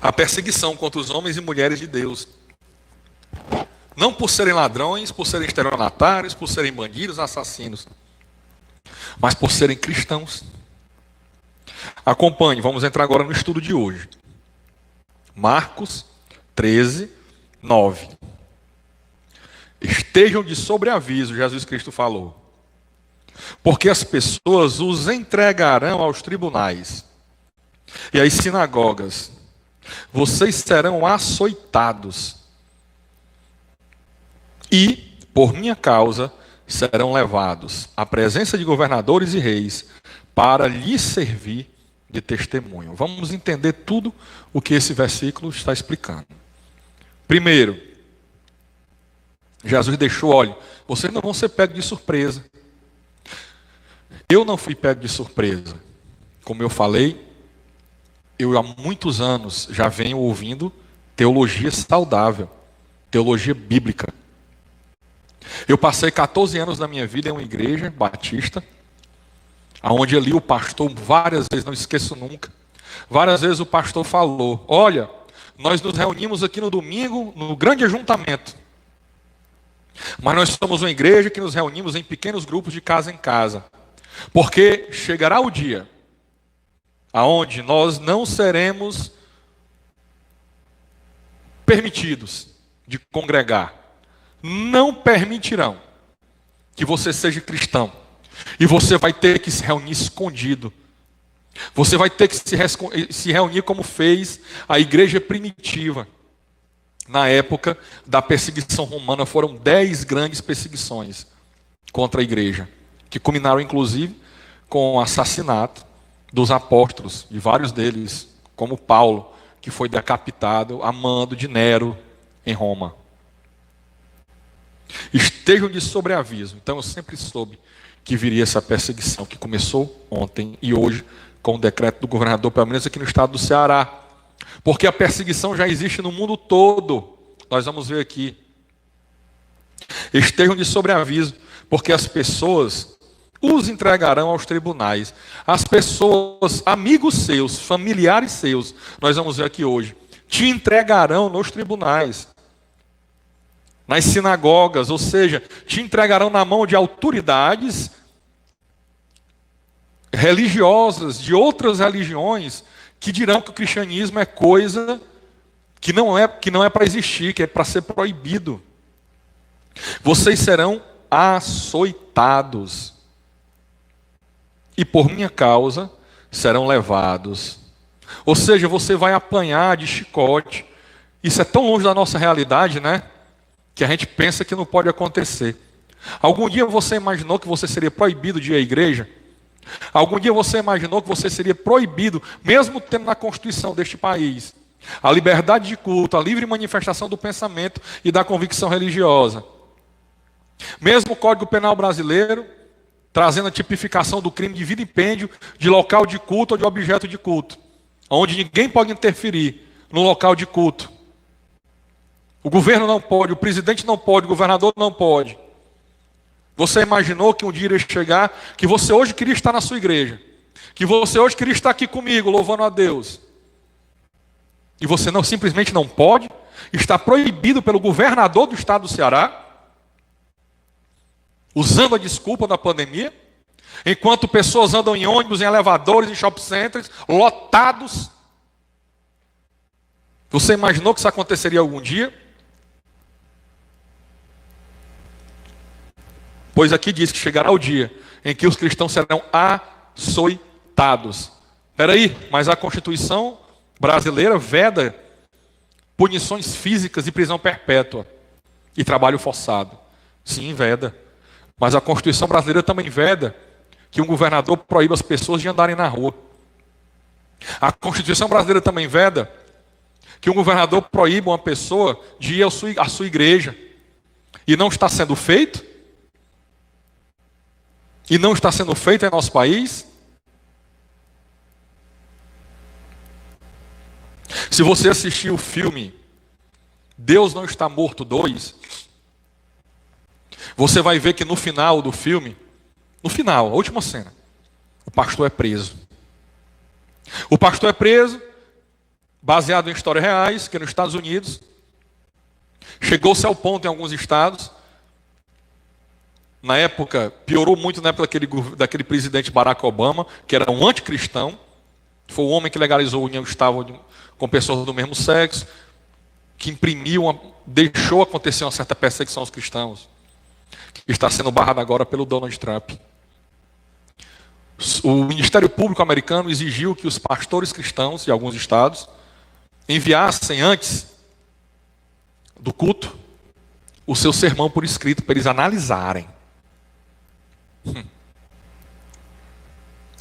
A perseguição contra os homens e mulheres de Deus. Não por serem ladrões, por serem estelionatários, por serem bandidos, assassinos, mas por serem cristãos. Acompanhe, vamos entrar agora no estudo de hoje. Marcos 13, 9. Estejam de sobreaviso, Jesus Cristo falou, porque as pessoas os entregarão aos tribunais e às sinagogas. Vocês serão açoitados e, por minha causa, serão levados à presença de governadores e reis para lhes servir de testemunho. Vamos entender tudo o que esse versículo está explicando. Primeiro, Jesus deixou, olha, vocês não vão ser pegos de surpresa. Eu não fui pego de surpresa. Como eu falei, eu há muitos anos já venho ouvindo teologia saudável, teologia bíblica. Eu passei 14 anos da minha vida em uma igreja batista, onde ali o pastor, várias vezes, não esqueço nunca, várias vezes o pastor falou, olha, nós nos reunimos aqui no domingo, no grande ajuntamento, mas nós somos uma igreja que nos reunimos em pequenos grupos de casa em casa, porque chegará o dia aonde nós não seremos permitidos de congregar, não permitirão que você seja cristão. E você vai ter que se reunir escondido. Você vai ter que se reunir como fez a igreja primitiva. Na época da perseguição romana, foram 10 grandes perseguições contra a igreja, que culminaram inclusive com o assassinato dos apóstolos, de vários deles, como Paulo, que foi decapitado a mando de Nero em Roma. Estejam de sobreaviso. Então eu sempre soube que viria essa perseguição, que começou ontem e hoje, com o decreto do governador, pelo menos aqui no estado do Ceará. Porque a perseguição já existe no mundo todo. Nós vamos ver aqui. Estejam de sobreaviso, porque as pessoas os entregarão aos tribunais. As pessoas, amigos seus, familiares seus, nós vamos ver aqui hoje, te entregarão nos tribunais, nas sinagogas, ou seja, te entregarão na mão de autoridades religiosas, de outras religiões, que dirão que o cristianismo é coisa que não é para existir, que é para ser proibido. Vocês serão açoitados e por minha causa serão levados. Ou seja, você vai apanhar de chicote. Isso é tão longe da nossa realidade, né? Que a gente pensa que não pode acontecer. Algum dia você imaginou que você seria proibido de ir à igreja? Algum dia você imaginou que você seria proibido, mesmo tendo na Constituição deste país, a liberdade de culto, a livre manifestação do pensamento e da convicção religiosa? Mesmo o Código Penal brasileiro, trazendo a tipificação do crime de vilipêndio de local de culto ou de objeto de culto, onde ninguém pode interferir no local de culto. O governo não pode, o presidente não pode, o governador não pode. Você imaginou que um dia iria chegar, que você hoje queria estar na sua igreja, que você hoje queria estar aqui comigo, louvando a Deus, e você simplesmente não pode? Está proibido pelo governador do estado do Ceará, usando a desculpa da pandemia, enquanto pessoas andam em ônibus, em elevadores, em shopping centers, lotados. Você imaginou que isso aconteceria algum dia? Pois aqui diz que chegará o dia em que os cristãos serão açoitados. Espera aí, mas a Constituição brasileira veda punições físicas e prisão perpétua e trabalho forçado. Sim, veda. Mas a Constituição brasileira também veda que um governador proíba as pessoas de andarem na rua. A Constituição brasileira também veda que um governador proíba uma pessoa de ir à sua igreja. E não está sendo feito? E não está sendo feito em nosso país? Se você assistir o filme Deus Não Está Morto 2, você vai ver que no final do filme, a última cena, o pastor é preso. O pastor é preso, baseado em histórias reais, que nos Estados Unidos chegou-se ao ponto em alguns estados, na época, piorou muito na época daquele presidente Barack Obama, que era um anticristão, foi o homem que legalizou a união estável com pessoas do mesmo sexo, que deixou acontecer uma certa perseguição aos cristãos, que está sendo barrada agora pelo Donald Trump. O Ministério Público americano exigiu que os pastores cristãos de alguns estados enviassem antes do culto o seu sermão por escrito para eles analisarem.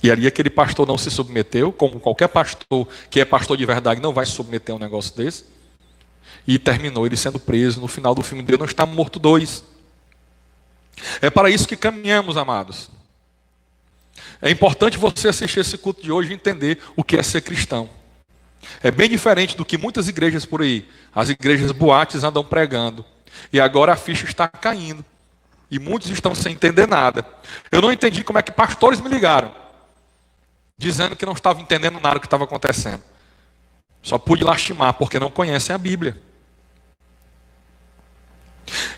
E ali aquele pastor não se submeteu, como qualquer pastor que é pastor de verdade não vai se submeter a um negócio desse. E terminou ele sendo preso. No final do filme dele não está morto dois. É para isso que caminhamos, amados. É importante você assistir esse culto de hoje e entender o que é ser cristão. É bem diferente do que muitas igrejas por aí. As igrejas boates andam pregando. E agora a ficha está caindo. E muitos estão sem entender nada. Eu não entendi como é que pastores me ligaram, dizendo que não estavam entendendo nada do que estava acontecendo. Só pude lastimar, porque não conhecem a Bíblia.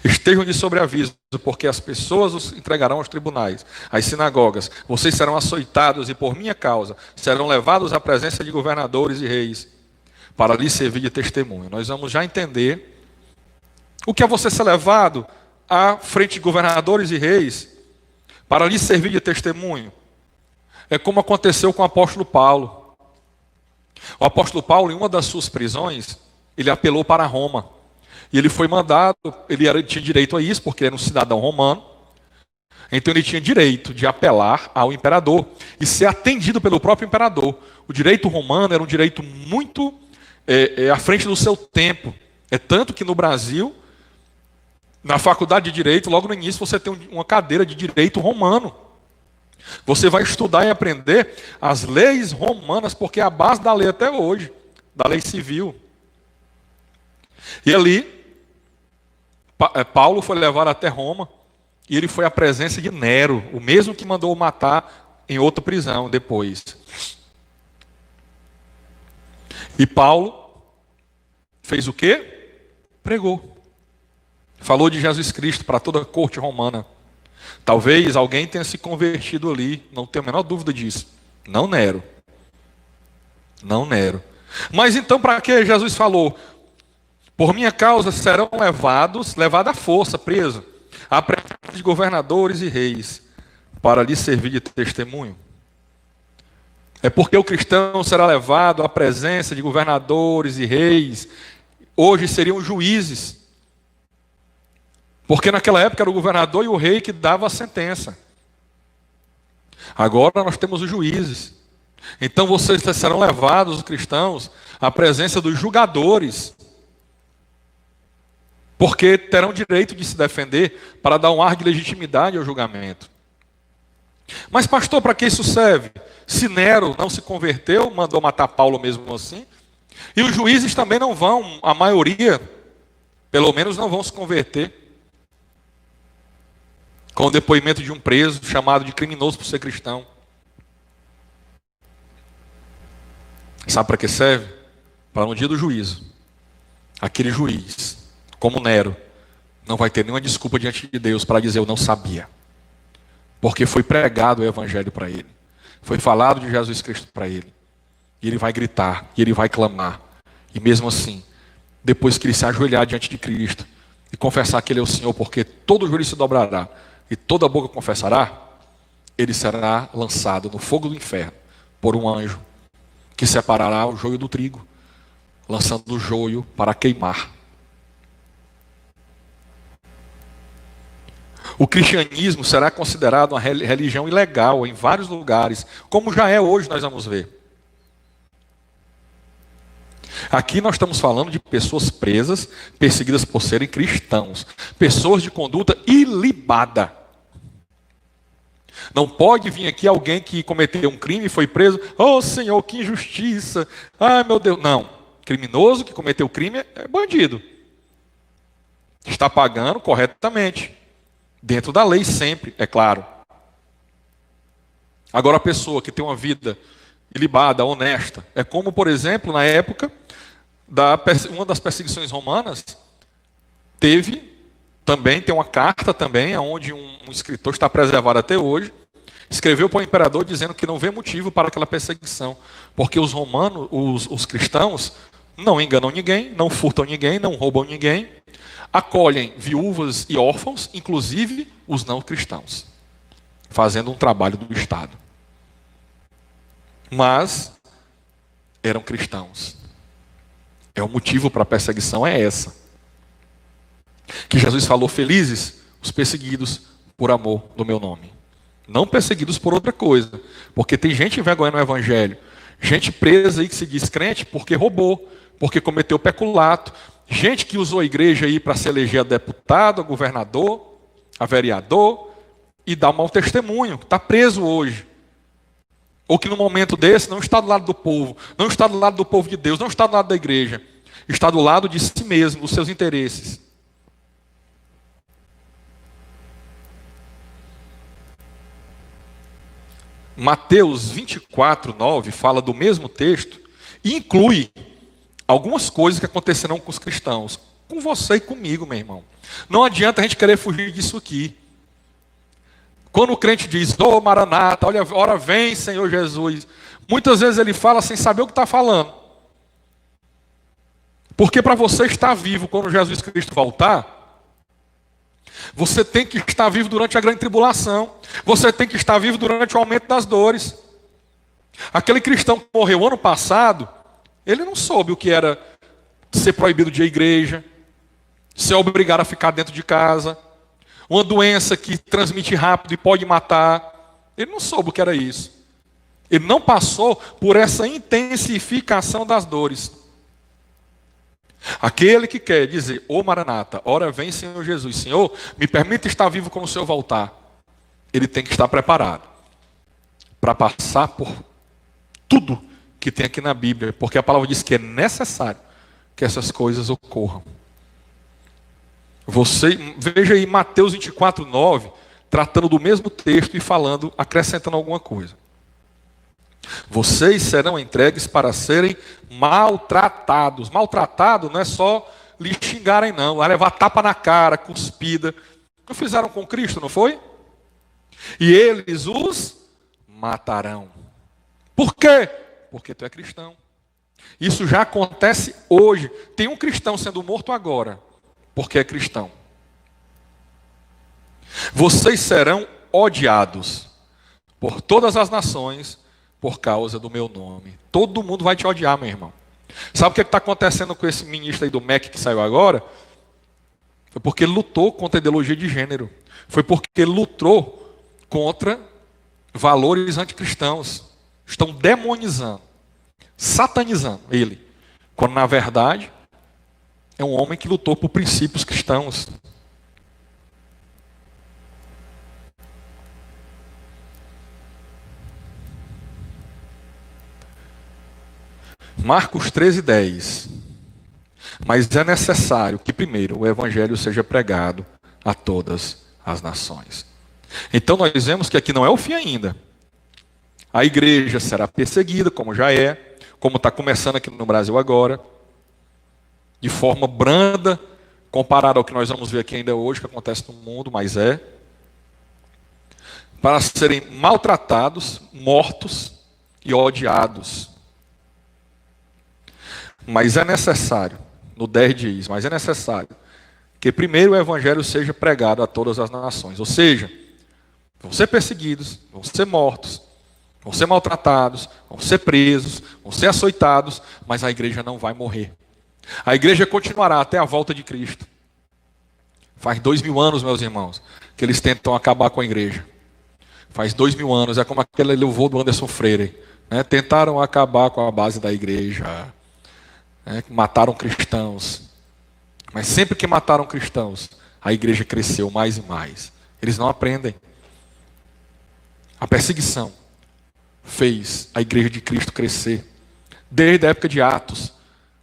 Estejam de sobreaviso, porque as pessoas os entregarão aos tribunais, às sinagogas. Vocês serão açoitados e por minha causa serão levados à presença de governadores e reis, para lhes servir de testemunho. Nós vamos já entender o que é você ser levado à frente de governadores e reis, para lhes servir de testemunho. É como aconteceu com o apóstolo Paulo. O apóstolo Paulo, em uma das suas prisões, ele apelou para Roma. E ele foi mandado, tinha direito a isso, porque ele era um cidadão romano. Então ele tinha direito de apelar ao imperador e ser atendido pelo próprio imperador. O direito romano era um direito muito à frente do seu tempo. É tanto que no Brasil, na faculdade de Direito, logo no início você tem uma cadeira de Direito Romano. Você vai estudar e aprender as leis romanas, porque é a base da lei até hoje, da lei civil. E ali, Paulo foi levado até Roma, e ele foi à presença de Nero, o mesmo que mandou o matar em outra prisão depois. E Paulo fez o quê? Pregou. Falou de Jesus Cristo para toda a corte romana. Talvez alguém tenha se convertido ali, não tenho a menor dúvida disso. Não Nero. Não Nero. Mas então para que Jesus falou? Por minha causa serão levados à força, preso, à presença de governadores e reis, para lhes servir de testemunho. É porque o cristão será levado à presença de governadores e reis, hoje seriam juízes. Porque naquela época era o governador e o rei que dava a sentença. Agora nós temos os juízes. Então vocês serão levados, os cristãos, à presença dos julgadores. Porque terão direito de se defender para dar um ar de legitimidade ao julgamento. Mas pastor, para que isso serve? Se Nero não se converteu, mandou matar Paulo mesmo assim. E os juízes também não vão, a maioria, pelo menos não vão se converter. Com o depoimento de um preso chamado de criminoso por ser cristão. Sabe para que serve? Para no dia do juízo, aquele juiz, como Nero, não vai ter nenhuma desculpa diante de Deus para dizer eu não sabia. Porque foi pregado o evangelho para ele. Foi falado de Jesus Cristo para ele. E ele vai gritar, e ele vai clamar. E mesmo assim, depois que ele se ajoelhar diante de Cristo e confessar que ele é o Senhor, porque todo joelho se dobrará e toda boca confessará, ele será lançado no fogo do inferno por um anjo que separará o joio do trigo, lançando o joio para queimar. O cristianismo será considerado uma religião ilegal em vários lugares, como já é hoje, nós vamos ver. Aqui nós estamos falando de pessoas presas, perseguidas por serem cristãos, pessoas de conduta ilibada. Não pode vir aqui alguém que cometeu um crime e foi preso, oh Senhor, que injustiça, ai meu Deus. Não, criminoso que cometeu crime é bandido. Está pagando corretamente, dentro da lei sempre, é claro. Agora a pessoa que tem uma vida ilibada, honesta. É como, por exemplo, na época, uma das perseguições romanas, tem uma carta também, onde um escritor está preservado até hoje, escreveu para o imperador dizendo que não vê motivo para aquela perseguição, porque os romanos, os cristãos, não enganam ninguém, não furtam ninguém, não roubam ninguém, acolhem viúvas e órfãos, inclusive os não cristãos, fazendo um trabalho do Estado. Mas eram cristãos. O motivo para a perseguição é essa. Que Jesus falou: felizes os perseguidos por amor do meu nome. Não perseguidos por outra coisa. Porque tem gente envergonhando o evangelho. Gente presa aí que se diz crente porque roubou, porque cometeu peculato. Gente que usou a igreja aí para se eleger a deputado, a governador, a vereador e dar um mau testemunho, que está preso hoje. Ou que no momento desse não está do lado do povo, não está do lado do povo de Deus, não está do lado da igreja. Está do lado de si mesmo, dos seus interesses. Mateus 24, 9 fala do mesmo texto e inclui algumas coisas que acontecerão com os cristãos. Com você e comigo, meu irmão. Não adianta a gente querer fugir disso aqui. Quando o crente diz: ô Maranata, olha, ora vem, Senhor Jesus. Muitas vezes ele fala sem saber o que está falando. Porque para você estar vivo quando Jesus Cristo voltar, você tem que estar vivo durante a grande tribulação. Você tem que estar vivo durante o aumento das dores. Aquele cristão que morreu ano passado, ele não soube o que era ser proibido de ir à igreja, ser obrigado a ficar dentro de casa, uma doença que transmite rápido e pode matar. Ele não soube o que era isso. Ele não passou por essa intensificação das dores. Aquele que quer dizer: ô Maranata, ora vem, Senhor Jesus, Senhor, me permita estar vivo quando o Senhor voltar. Ele tem que estar preparado para passar por tudo que tem aqui na Bíblia, porque a palavra diz que é necessário que essas coisas ocorram. Veja aí Mateus 24, 9, tratando do mesmo texto e falando, acrescentando alguma coisa. Vocês serão entregues para serem maltratados. Maltratado não é só lhe xingarem, não. Vai levar tapa na cara, cuspida. Não fizeram com Cristo, não foi? E eles os matarão. Por quê? Porque tu é cristão. Isso já acontece hoje. Tem um cristão sendo morto agora, porque é cristão. Vocês serão odiados por todas as nações por causa do meu nome. Todo mundo vai te odiar, meu irmão. Sabe o que está acontecendo com esse ministro aí do MEC que saiu agora? Foi porque ele lutou contra a ideologia de gênero. Foi porque ele lutou contra valores anticristãos. Estão demonizando, satanizando ele. Quando na verdade é um homem que lutou por princípios cristãos. Marcos 13, 10. Mas é necessário que primeiro o evangelho seja pregado a todas as nações. Então nós vemos que aqui não é o fim ainda. A igreja será perseguida, como já é, como está começando aqui no Brasil agora, de forma branda, comparado ao que nós vamos ver aqui ainda hoje, que acontece no mundo, mas é. Para serem maltratados, mortos e odiados. Mas é necessário, no 10 diz, mas é necessário que primeiro o evangelho seja pregado a todas as nações. Ou seja, vão ser perseguidos, vão ser mortos, vão ser maltratados, vão ser presos, vão ser açoitados, mas a igreja não vai morrer. A igreja continuará até a volta de Cristo. Faz 2000 anos, meus irmãos, que eles tentam acabar com a igreja. Faz 2000 anos, é como aquele louvor do Anderson Freire, né? Tentaram acabar com a base da igreja. Mataram cristãos, mas sempre que mataram cristãos, a igreja cresceu mais e mais. Eles não aprendem. A perseguição fez a igreja de Cristo crescer, desde a época de Atos,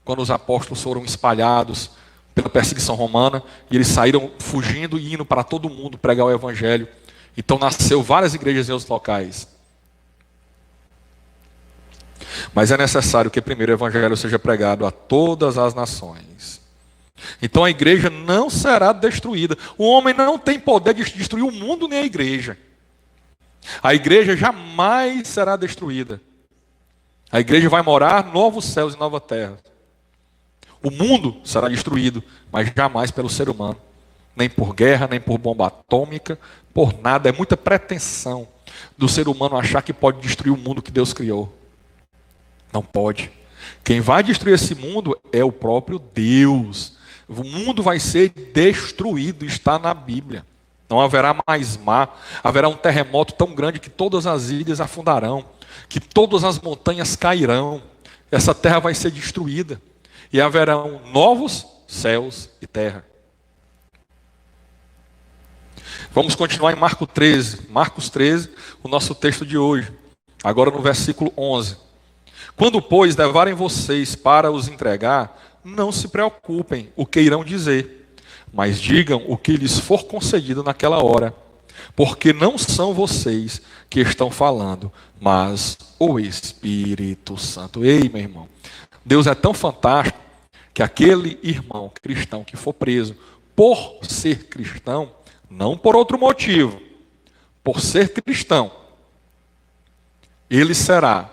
quando os apóstolos foram espalhados pela perseguição romana, e eles saíram fugindo e indo para todo mundo pregar o evangelho. Então nasceu várias igrejas em outros locais. Mas é necessário que primeiro o evangelho seja pregado a todas as nações. Então a igreja não será destruída. O homem não tem poder de destruir o mundo nem a igreja. A igreja jamais será destruída. A igreja vai morar novos céus e nova terra. O mundo será destruído, mas jamais pelo ser humano. Nem por guerra, nem por bomba atômica, por nada. É muita pretensão do ser humano achar que pode destruir o mundo que Deus criou. Não pode. Quem vai destruir esse mundo é o próprio Deus. O mundo vai ser destruído, está na Bíblia. Não haverá mais mar, haverá um terremoto tão grande que todas as ilhas afundarão, que todas as montanhas cairão. Essa terra vai ser destruída e haverão novos céus e terra. Vamos continuar em Marcos 13, o nosso texto de hoje, agora no versículo 11. Quando, pois, levarem vocês para os entregar, não se preocupem o que irão dizer, mas digam o que lhes for concedido naquela hora, porque não são vocês que estão falando, mas o Espírito Santo. Ei, meu irmão, Deus é tão fantástico que aquele irmão cristão que for preso por ser cristão, não por outro motivo, por ser cristão, ele será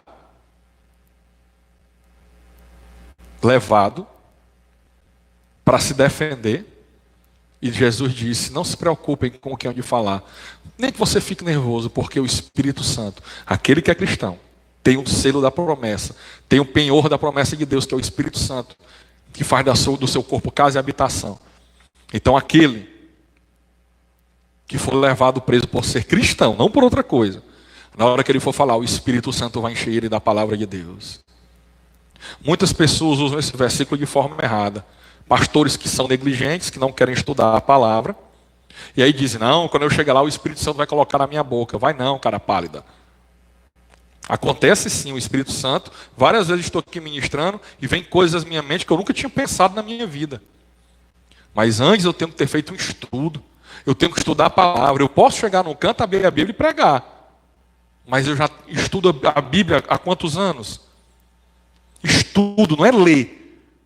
levado para se defender. E Jesus disse, não se preocupem com o que hão de falar, nem que você fique nervoso, porque o Espírito Santo, aquele que é cristão, tem um selo da promessa, tem um penhor da promessa de Deus, que é o Espírito Santo, que faz do seu corpo casa e habitação. Então aquele que for levado preso por ser cristão, não por outra coisa, na hora que ele for falar, o Espírito Santo vai encher ele da palavra de Deus. Muitas pessoas usam esse versículo de forma errada. Pastores que são negligentes, que não querem estudar a palavra, e aí dizem, não, quando eu chegar lá o Espírito Santo vai colocar na minha boca. Vai não, cara pálida. Acontece sim, o Espírito Santo, várias vezes estou aqui ministrando, e vem coisas na minha mente que eu nunca tinha pensado na minha vida. Mas antes eu tenho que ter feito um estudo, eu tenho que estudar a palavra. Eu posso chegar num canto, abrir a Bíblia e pregar, mas eu já estudo a Bíblia há quantos anos? Estudo, não é ler.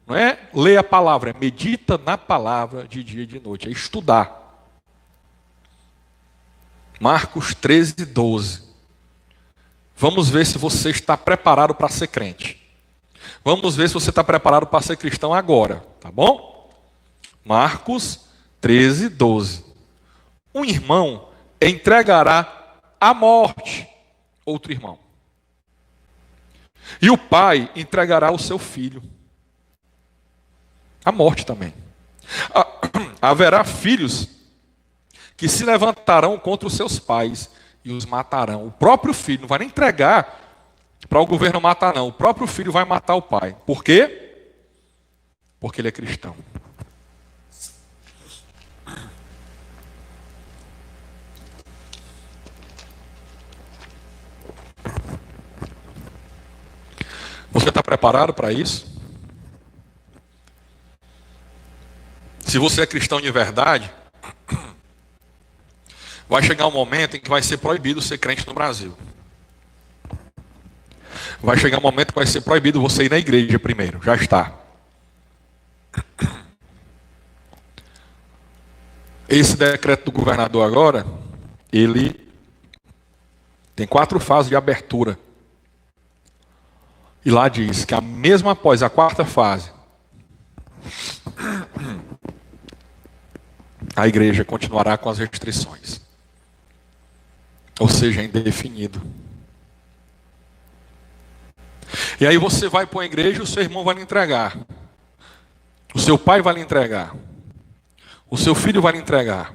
Não é ler a palavra, é medita na palavra de dia e de noite, é estudar. Marcos 13, 12. Vamos ver se você está preparado para ser crente. Vamos ver se você está preparado para ser cristão agora, tá bom? Marcos 13, 12. Um irmão entregará à morte outro irmão. E o pai entregará o seu filho. A morte também. Haverá filhos que se levantarão contra os seus pais e os matarão. O próprio filho não vai nem entregar para o governo matar, não. O próprio filho vai matar o pai. Por quê? Porque ele é cristão. Você está preparado para isso? Se você é cristão de verdade, vai chegar um momento em que vai ser proibido ser crente no Brasil. Vai chegar um momento que vai ser proibido você ir na igreja primeiro. Já está. Esse decreto do governador agora, ele tem 4 fases de abertura. E lá diz que mesmo após a 4ª fase, a igreja continuará com as restrições. Ou seja, é indefinido. E aí você vai para a igreja e o seu irmão vai lhe entregar. O seu pai vai lhe entregar. O seu filho vai lhe entregar.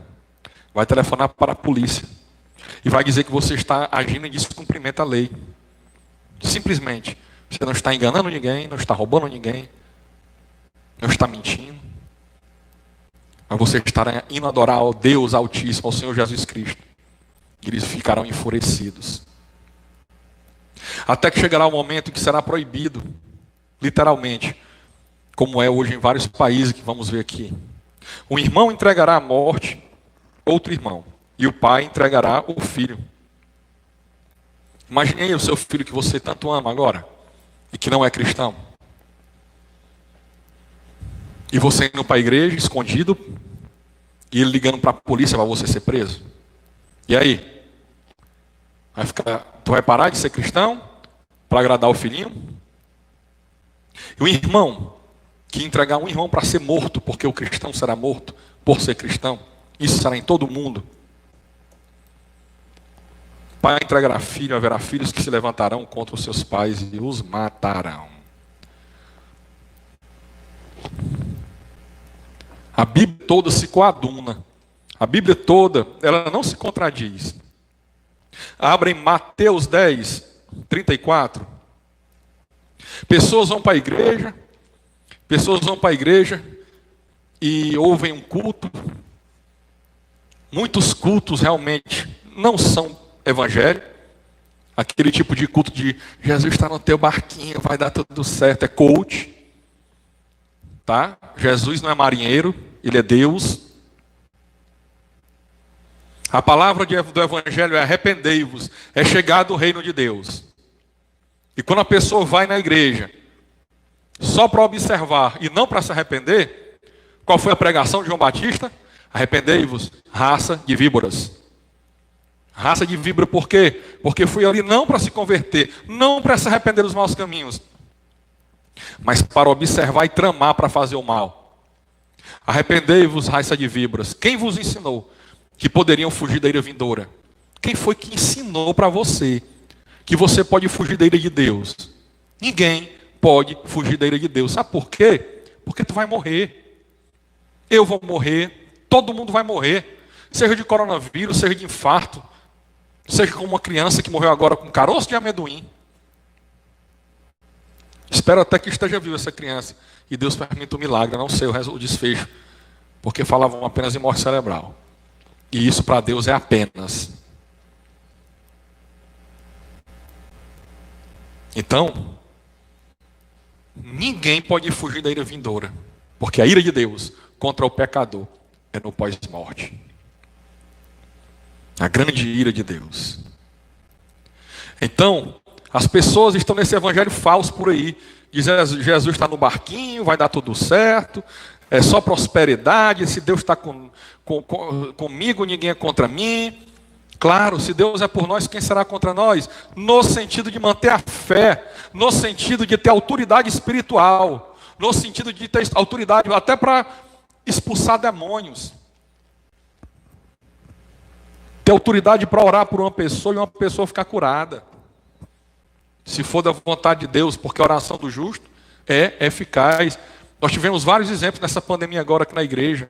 Vai telefonar para a polícia. E vai dizer que você está agindo em descumprimento à lei. Simplesmente. Você não está enganando ninguém, não está roubando ninguém. Não está mentindo. Mas você estará indo adorar ao Deus Altíssimo, ao Senhor Jesus Cristo. E eles ficarão enfurecidos. Até que chegará o momento em que será proibido, literalmente, como é hoje em vários países que vamos ver aqui. Um irmão entregará à morte outro irmão, e o pai entregará o filho. Imagine aí o seu filho que você tanto ama agora. e que não é cristão. E você indo para a igreja, escondido, e ele ligando para a polícia para você ser preso. E aí? Tu vai parar de ser cristão para agradar o filhinho? E o irmão, que entregar um irmão para ser morto, porque o cristão será morto por ser cristão, isso será em todo mundo. Pai entregará filho, haverá filhos que se levantarão contra os seus pais e os matarão. A Bíblia toda se coaduna. A Bíblia toda, ela não se contradiz. Abra em Mateus 10, 34. Pessoas vão para a igreja e ouvem um culto. Muitos cultos realmente não são evangelho. Aquele tipo de culto de Jesus está no teu barquinho, vai dar tudo certo, é coach. Tá? Jesus não é marinheiro, ele é Deus. A palavra do evangelho é arrependei-vos, é chegado o reino de Deus. E quando a pessoa vai na igreja só para observar e não para se arrepender, qual foi a pregação de João Batista? Arrependei-vos, raça de víboras. Raça de víbora por quê? Porque fui ali não para se converter, não para se arrepender dos maus caminhos, mas para observar e tramar para fazer o mal. Arrependei-vos, raça de víboras. Quem vos ensinou que poderiam fugir da ira vindoura? Quem foi que ensinou para você que você pode fugir da ira de Deus? Ninguém pode fugir da ira de Deus. Sabe por quê? Porque tu vai morrer. Eu vou morrer. Todo mundo vai morrer. Seja de coronavírus, seja de infarto, seja como uma criança que morreu agora com caroço de amendoim. Espero até que esteja viva essa criança e Deus permita o milagre, não sei o desfecho, porque falavam apenas em morte cerebral. E isso para Deus é apenas. Então, ninguém pode fugir da ira vindoura, porque a ira de Deus contra o pecador é no pós-morte. A grande ira de Deus. Então, as pessoas estão nesse evangelho falso por aí. Diz Jesus está no barquinho, vai dar tudo certo, é só prosperidade, se Deus está comigo, ninguém é contra mim. Claro, se Deus é por nós, quem será contra nós? No sentido de manter a fé, no sentido de ter autoridade espiritual, no sentido de ter autoridade até para expulsar demônios. Ter autoridade para orar por uma pessoa e uma pessoa ficar curada. Se for da vontade de Deus, porque a oração do justo é eficaz. Nós tivemos vários exemplos nessa pandemia agora aqui na igreja.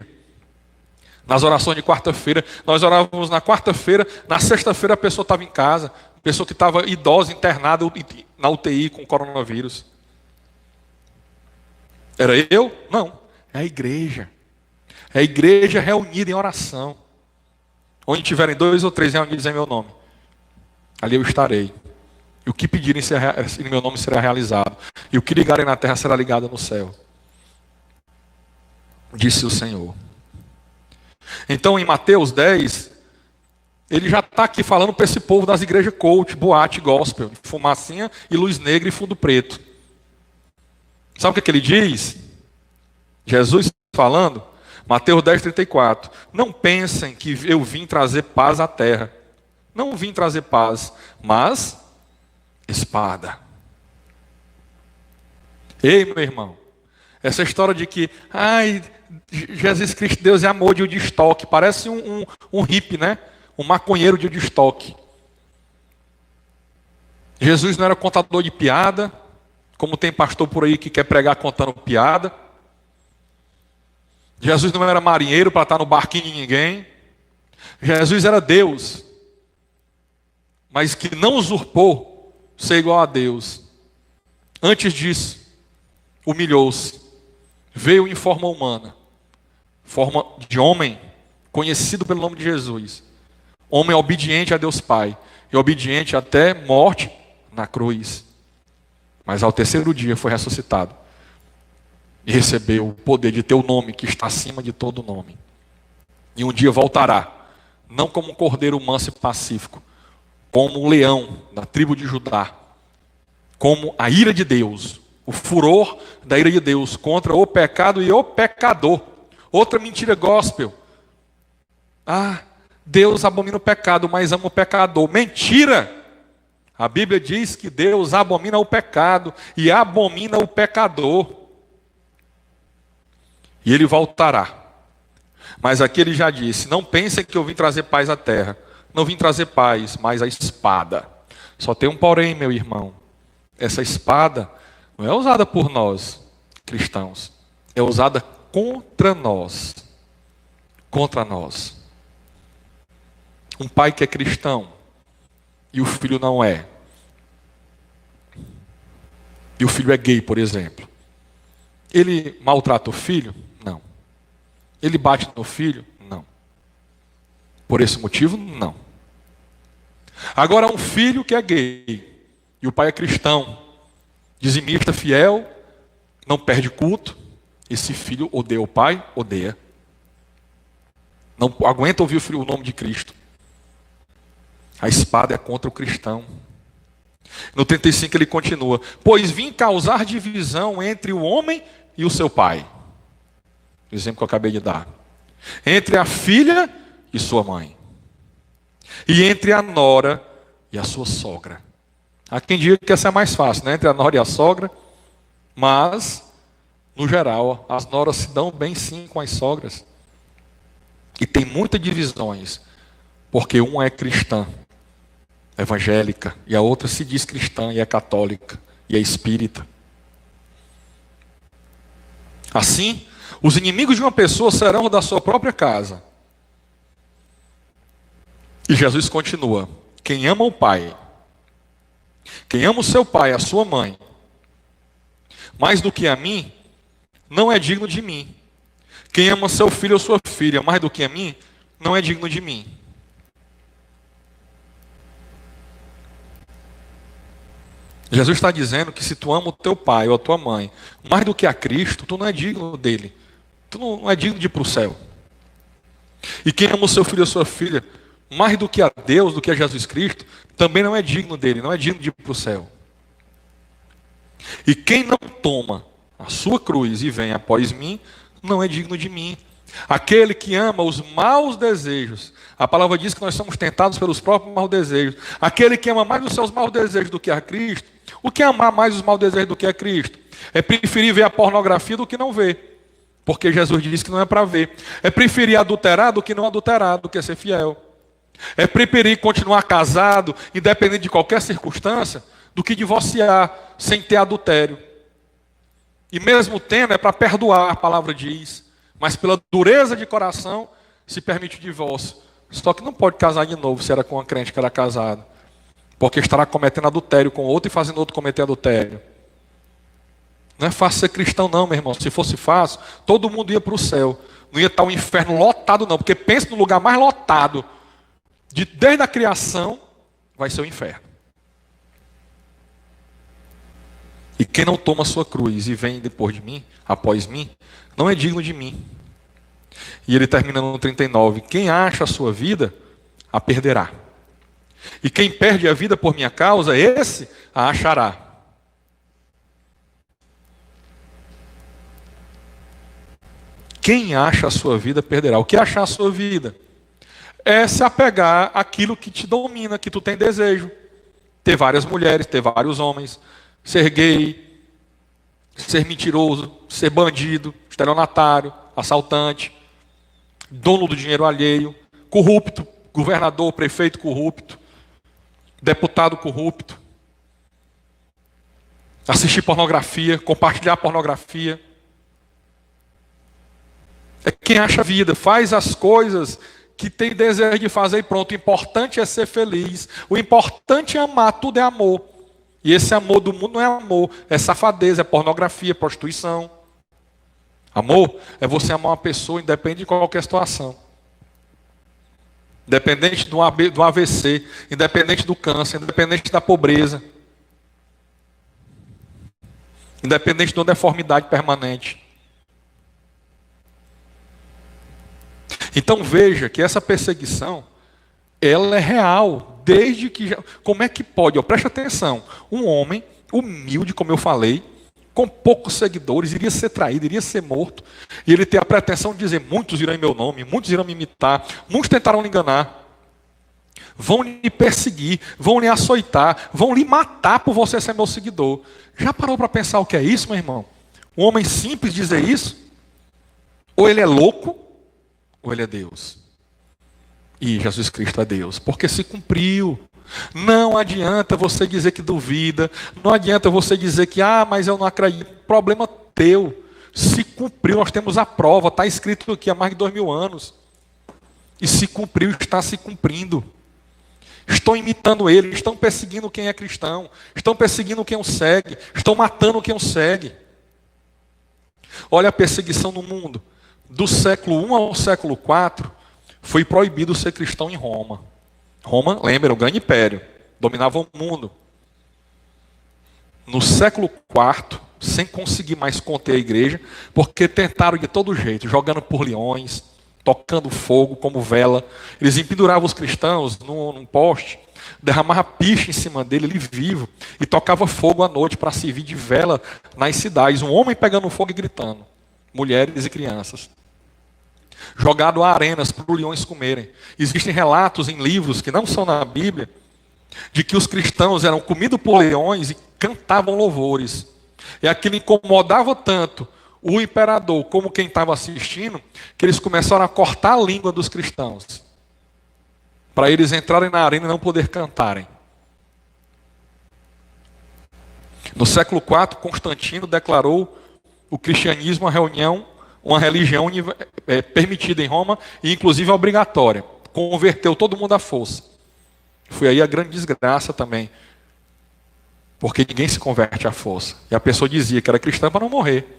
Nas orações de quarta-feira, nós orávamos na quarta-feira, na sexta-feira a pessoa estava em casa, pessoa que estava idosa, internada na UTI com coronavírus. Era eu? Não, é a igreja. É a igreja reunida em oração. Onde tiverem 2 ou 3 reunidos em meu nome, ali eu estarei. E o que pedirem em meu nome será realizado. E o que ligarem na terra será ligado no céu. Disse o Senhor. Então em Mateus 10, ele já está aqui falando para esse povo das igrejas coach, boate, gospel, fumacinha e luz negra e fundo preto. Sabe o que ele diz? Jesus falando, Mateus 10, 34. Não pensem que eu vim trazer paz à terra. Não vim trazer paz, mas espada. Ei, meu irmão, essa história de que, Jesus Cristo, Deus é amor de Woodstock, parece um hippie, né? Um maconheiro de Woodstock. Jesus não era contador de piada, como tem pastor por aí que quer pregar contando piada. Jesus não era marinheiro para estar no barquinho de ninguém. Jesus era Deus, mas que não usurpou ser igual a Deus. Antes disso, humilhou-se, veio em forma humana, forma de homem, conhecido pelo nome de Jesus. Homem obediente a Deus Pai, e obediente até morte na cruz. Mas ao terceiro dia foi ressuscitado, e recebeu o poder de ter o nome que está acima de todo nome. E um dia voltará, não como um cordeiro manso e pacífico, como um leão da tribo de Judá, como a ira de Deus, o furor da ira de Deus contra o pecado e o pecador. Outra mentira gospel. Deus abomina o pecado, mas ama o pecador. Mentira! A Bíblia diz que Deus abomina o pecado e abomina o pecador. E ele voltará. Mas aqui ele já disse: não pensem que eu vim trazer paz à terra. Não vim trazer paz, mas a espada. Só tem um porém, meu irmão. Essa espada não é usada por nós, cristãos. É usada contra nós. Contra nós. Um pai que é cristão e o filho não é. E o filho é gay, por exemplo. Ele maltrata o filho? Não. Ele bate no filho? Não. Por esse motivo? Não. Agora, um filho que é gay e o pai é cristão, dizimista, fiel, não perde culto, esse filho odeia o pai? Odeia. Não aguenta ouvir o nome de Cristo. A espada é contra o cristão. No 35 ele continua: pois vim causar divisão entre o homem e o seu pai. O exemplo que eu acabei de dar. Entre a filha e sua mãe. E entre a nora e a sua sogra. Há quem diga que essa é mais fácil, né? Entre a nora e a sogra. Mas, no geral, as noras se dão bem sim com as sogras. E tem muitas divisões. Porque uma é cristã, evangélica, e a outra se diz cristã e é católica e é espírita. Assim, os inimigos de uma pessoa serão da sua própria casa. E Jesus continua: quem ama o pai, quem ama o seu pai, a sua mãe, mais do que a mim, não é digno de mim. Quem ama seu filho ou sua filha mais do que a mim, não é digno de mim. Jesus está dizendo que se tu ama o teu pai ou a tua mãe mais do que a Cristo, tu não é digno dele. Tu não é digno de ir para o céu. E quem ama o seu filho ou sua filha mais do que a Deus, do que a Jesus Cristo, também não é digno dele, não é digno de ir para o céu. E quem não toma a sua cruz e vem após mim, não é digno de mim. Aquele que ama os maus desejos, a palavra diz que nós somos tentados pelos próprios maus desejos. Aquele que ama mais os seus maus desejos do que a Cristo, o que é amar mais os maus desejos do que a Cristo? É preferir ver a pornografia do que não ver, porque Jesus disse que não é para ver. É preferir adulterar do que não adulterar, do que ser fiel. É preferir continuar casado, independente de qualquer circunstância, do que divorciar sem ter adultério. E mesmo tendo, é para perdoar, a palavra diz. Mas pela dureza de coração, se permite o divórcio. Só que não pode casar de novo se era com uma crente que era casado. Porque estará cometendo adultério com outro e fazendo outro cometer adultério. Não é fácil ser cristão não, meu irmão. Se fosse fácil, todo mundo ia para o céu. Não ia estar o inferno lotado não. Porque pensa no lugar mais lotado. Desde a criação, vai ser o inferno. E quem não toma a sua cruz e vem depois de mim, após mim, não é digno de mim. E ele termina no 39. Quem acha a sua vida, a perderá. E quem perde a vida por minha causa, esse a achará. Quem acha a sua vida, perderá. O que é achar a sua vida? É se apegar àquilo que te domina, que tu tem desejo. Ter várias mulheres, ter vários homens, ser gay, ser mentiroso, ser bandido, estelionatário, assaltante, dono do dinheiro alheio, corrupto, governador, prefeito corrupto, deputado corrupto, assistir pornografia, compartilhar pornografia. É quem acha a vida, faz as coisas que tem desejo de fazer e pronto. O importante é ser feliz, o importante é amar, tudo é amor. E esse amor do mundo não é amor, é safadeza, é pornografia, é prostituição. Amor é você amar uma pessoa independente de qualquer situação. Independente do AVC, independente do câncer, independente da pobreza. Independente de uma deformidade permanente. Então veja que essa perseguição, ela é real, desde que... Como é que pode? Preste atenção, um homem humilde, como eu falei, com poucos seguidores, iria ser traído, iria ser morto, e ele ter a pretensão de dizer: muitos irão em meu nome, muitos irão me imitar, muitos tentarão lhe enganar, vão lhe perseguir, vão lhe açoitar, vão lhe matar por você ser meu seguidor. Já parou para pensar o que é isso, meu irmão? Um homem simples dizer isso? Ou ele é louco, ou ele é Deus. E Jesus Cristo é Deus, porque se cumpriu. Não adianta você dizer que duvida, não adianta você dizer que, mas eu não acredito. Problema teu. Se cumpriu, nós temos a prova, está escrito aqui há mais de 2000 anos. E se cumpriu, está se cumprindo. Estão imitando ele, estão perseguindo quem é cristão, estão perseguindo quem o segue, estão matando quem o segue. Olha a perseguição no mundo. Do século I ao século IV, foi proibido ser cristão em Roma. Roma, lembra, o grande império, dominava o mundo. No século IV, sem conseguir mais conter a igreja, porque tentaram de todo jeito, jogando por leões, tocando fogo como vela. Eles empenduravam os cristãos num poste, derramavam piche em cima dele, ele vivo, e tocava fogo à noite para servir de vela nas cidades. Um homem pegando fogo e gritando, mulheres e crianças. Jogado a arenas para os leões comerem. Existem relatos em livros que não são na Bíblia, de que os cristãos eram comidos por leões e cantavam louvores. E aquilo incomodava tanto o imperador como quem estava assistindo, que eles começaram a cortar a língua dos cristãos, para eles entrarem na arena e não poder cantarem. No século IV, Constantino declarou o cristianismo uma religião permitida em Roma e inclusive obrigatória. Converteu todo mundo à força. Foi aí a grande desgraça também. Porque ninguém se converte à força. E a pessoa dizia que era cristã para não morrer.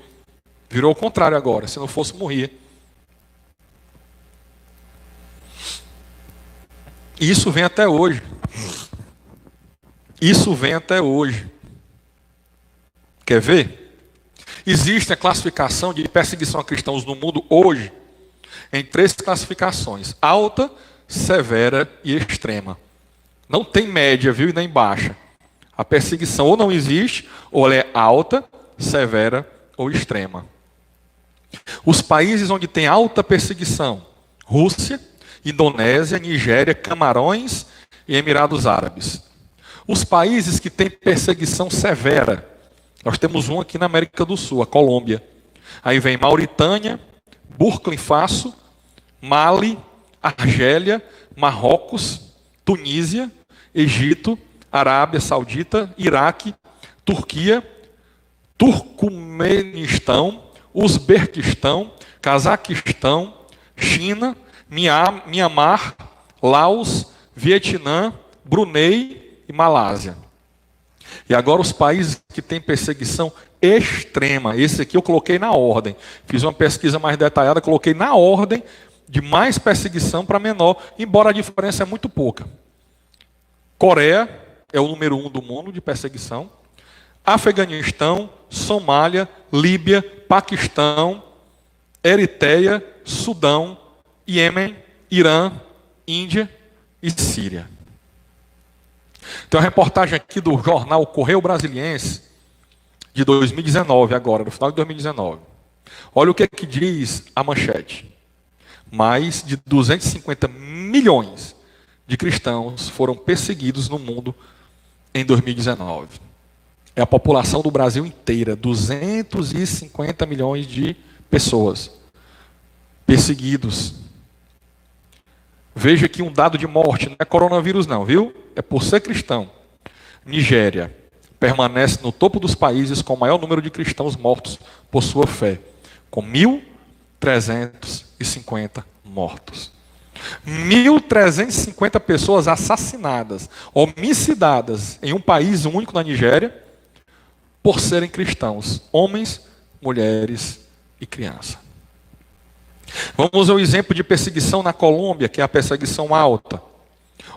Virou o contrário agora. Se não fosse, morria. E isso vem até hoje. Isso vem até hoje. Quer ver? Existe a classificação de perseguição a cristãos no mundo hoje em 3 classificações: alta, severa e extrema. Não tem média, viu, e nem baixa. A perseguição ou não existe, ou ela é alta, severa ou extrema. Os países onde tem alta perseguição: Rússia, Indonésia, Nigéria, Camarões e Emirados Árabes. Os países que têm perseguição severa: nós temos um aqui na América do Sul, a Colômbia. Aí vem Mauritânia, Burkina Faso, Mali, Argélia, Marrocos, Tunísia, Egito, Arábia Saudita, Iraque, Turquia, Turcomenistão, Uzbequistão, Cazaquistão, China, Mianmar, Laos, Vietnã, Brunei e Malásia. E agora os países que têm perseguição extrema. Esse aqui eu coloquei na ordem. Fiz uma pesquisa mais detalhada, coloquei na ordem de mais perseguição para menor, embora a diferença é muito pouca. Coreia é o número 1 do mundo de perseguição. Afeganistão, Somália, Líbia, Paquistão, Eritreia, Sudão, Iêmen, Irã, Índia e Síria. Tem uma reportagem aqui do jornal Correio Brasiliense, de 2019, agora, no final de 2019. Olha o que diz a manchete. Mais de 250 milhões de cristãos foram perseguidos no mundo em 2019. É a população do Brasil inteira, 250 milhões de pessoas perseguidos. Veja aqui um dado de morte, não é coronavírus não, viu? É por ser cristão. Nigéria permanece no topo dos países com o maior número de cristãos mortos por sua fé, com 1.350 mortos. 1.350 pessoas assassinadas, homicidadas em um país único na Nigéria, por serem cristãos, homens, mulheres e crianças. Vamos ao exemplo de perseguição na Colômbia, que é a perseguição alta.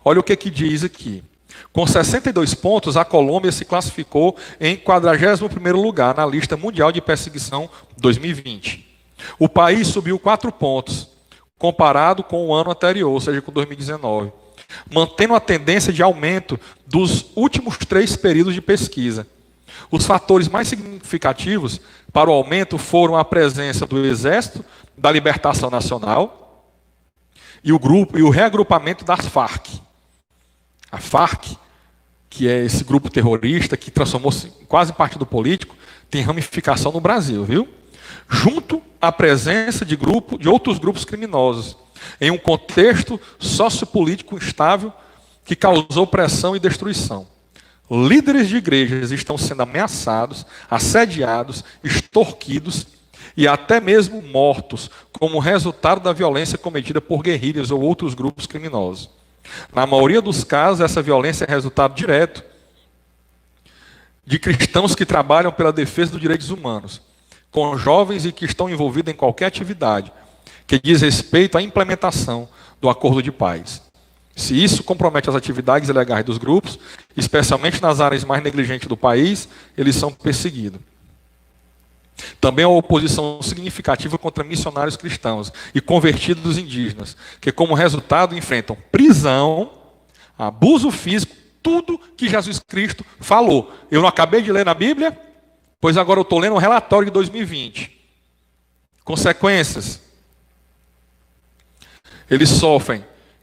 Olha o que diz aqui. Com 62 pontos, a Colômbia se classificou em 41º lugar na lista mundial de perseguição 2020. O país subiu 4 pontos, comparado com o ano anterior, ou seja, com 2019, mantendo a tendência de aumento dos últimos 3 períodos de pesquisa. Os fatores mais significativos para o aumento foram a presença do Exército da Libertação Nacional e o reagrupamento das Farc. A Farc, que é esse grupo terrorista que transformou-se quase em partido político, tem ramificação no Brasil, viu? Junto à presença de outros grupos criminosos, em um contexto sociopolítico instável que causou pressão e destruição. Líderes de igrejas estão sendo ameaçados, assediados, extorquidos e até mesmo mortos, como resultado da violência cometida por guerrilhas ou outros grupos criminosos. Na maioria dos casos, essa violência é resultado direto de cristãos que trabalham pela defesa dos direitos humanos, com jovens e que estão envolvidos em qualquer atividade que diz respeito à implementação do acordo de paz. Se isso compromete as atividades ilegais dos grupos, especialmente nas áreas mais negligentes do país, eles são perseguidos. Também há uma oposição significativa contra missionários cristãos e convertidos indígenas, que como resultado enfrentam prisão, abuso físico, tudo que Jesus Cristo falou. Eu não acabei de ler na Bíblia, pois agora eu estou lendo um relatório de 2020. Consequências. Eles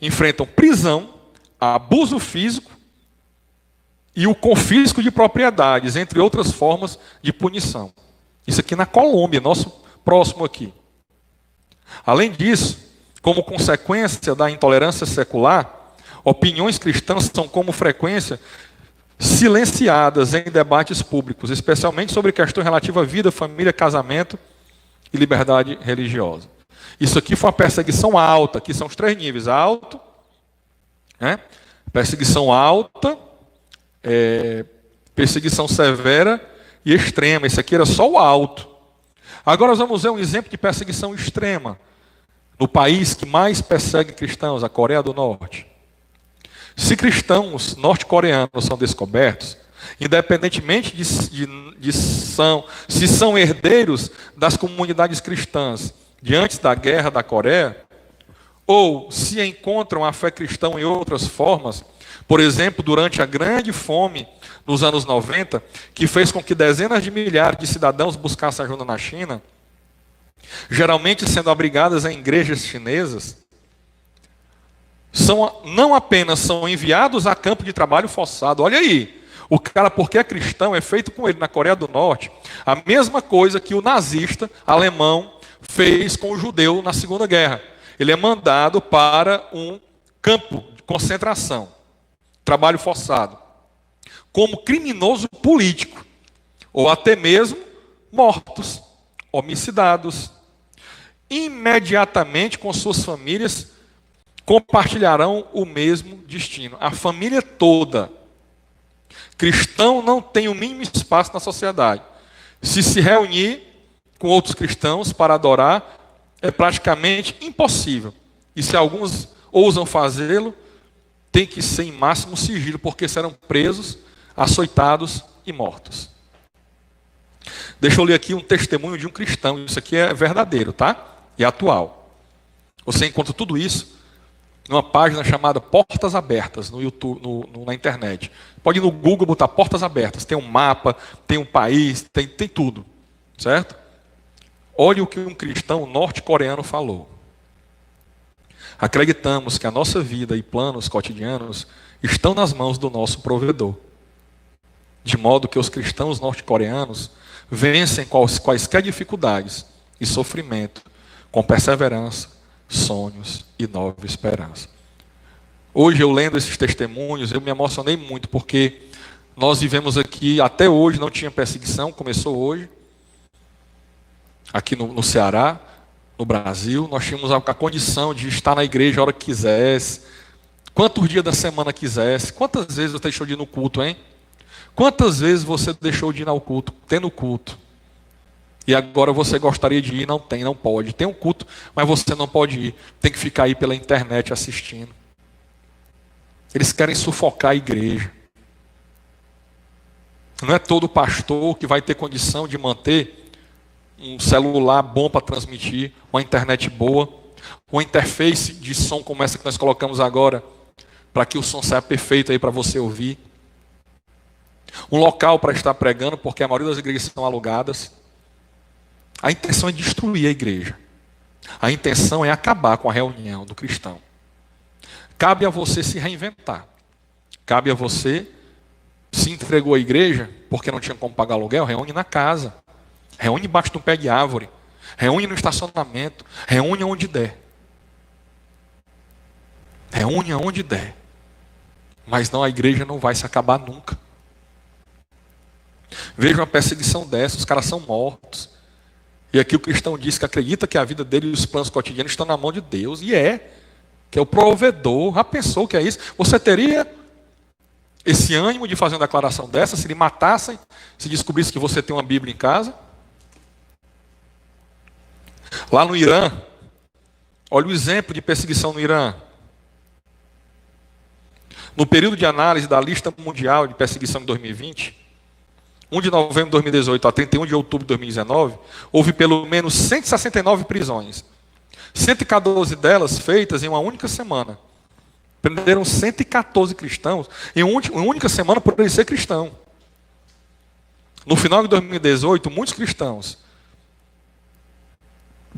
enfrentam prisão, abuso físico e o confisco de propriedades, entre outras formas de punição. Isso aqui na Colômbia, nosso próximo aqui. Além disso, como consequência da intolerância secular, opiniões cristãs são com frequência silenciadas em debates públicos, especialmente sobre questões relativas à vida, família, casamento e liberdade religiosa. Isso aqui foi uma perseguição alta, que são os 3 níveis. Alto, perseguição alta, perseguição severa e extrema. Isso aqui era só o alto. Agora nós vamos ver um exemplo de perseguição extrema no país que mais persegue cristãos, a Coreia do Norte. Se cristãos norte-coreanos são descobertos, independentemente se são herdeiros das comunidades cristãs de antes da guerra da Coreia, ou se encontram a fé cristã em outras formas, por exemplo, durante a grande fome nos anos 90, que fez com que dezenas de milhares de cidadãos buscassem ajuda na China, geralmente sendo abrigadas em igrejas chinesas, não apenas são enviados a campo de trabalho forçado. Olha aí, o cara, porque é cristão, é feito com ele na Coreia do Norte a mesma coisa que o nazista alemão fez com o judeu na Segunda Guerra. Ele é mandado para um campo de concentração, trabalho forçado, como criminoso político, ou até mesmo mortos, homicidados. Imediatamente com suas famílias compartilharão o mesmo destino. A família toda. Cristão não tem o mínimo espaço na sociedade. Se reunir com outros cristãos para adorar é praticamente impossível. E se alguns ousam fazê-lo, tem que ser em máximo sigilo, porque serão presos, açoitados e mortos. Deixa eu ler aqui um testemunho de um cristão. Isso aqui é verdadeiro, tá? E atual. Você encontra tudo isso numa página chamada Portas Abertas no YouTube, na internet. Pode ir no Google botar Portas Abertas. Tem um mapa, tem um país, tem tudo. Certo? Olhe o que um cristão norte-coreano falou. Acreditamos que a nossa vida e planos cotidianos estão nas mãos do nosso provedor. De modo que os cristãos norte-coreanos vencem quaisquer dificuldades e sofrimento com perseverança, sonhos e nova esperança. Hoje, eu lendo esses testemunhos, eu me emocionei muito, porque nós vivemos aqui, até hoje não tinha perseguição, começou hoje, aqui no Ceará, no Brasil, nós tínhamos a condição de estar na igreja a hora que quisesse, quantos dias da semana quisesse. Quantas vezes você deixou de ir no culto, hein? Quantas vezes você deixou de ir ao culto, tendo culto? E agora você gostaria de ir, não tem, não pode. Tem um culto, mas você não pode ir. Tem que ficar aí pela internet assistindo. Eles querem sufocar a igreja. Não é todo pastor que vai ter condição de manter um celular bom para transmitir, uma internet boa, uma interface de som como essa que nós colocamos agora, para que o som saia perfeito aí para você ouvir. um local para estar pregando, porque a maioria das igrejas são alugadas. A intenção é destruir a igreja. A intenção é acabar com a reunião do cristão. Cabe a você se reinventar. Cabe a você, se entregou à igreja, porque não tinha como pagar aluguel, reúne na casa. Reúne embaixo de um pé de árvore. Reúne no estacionamento. Reúne onde der. Reúne aonde der. Mas não, a igreja não vai se acabar nunca. Veja uma perseguição dessa, os caras são mortos. E aqui o cristão diz que acredita que a vida dele e os planos cotidianos estão na mão de Deus. E que é o provedor. Já pensou que é isso? Você teria esse ânimo de fazer uma declaração dessa, se lhe matassem, se descobrisse que você tem uma Bíblia em casa? Lá no Irã, olha o exemplo de perseguição no Irã. No período de análise da lista mundial de perseguição de 2020, 1 de novembro de 2018 a 31 de outubro de 2019, houve pelo menos 169 prisões. 114 delas feitas em uma única semana. Prenderam 114 cristãos em uma única semana por ele ser cristão. No final de 2018, muitos cristãos,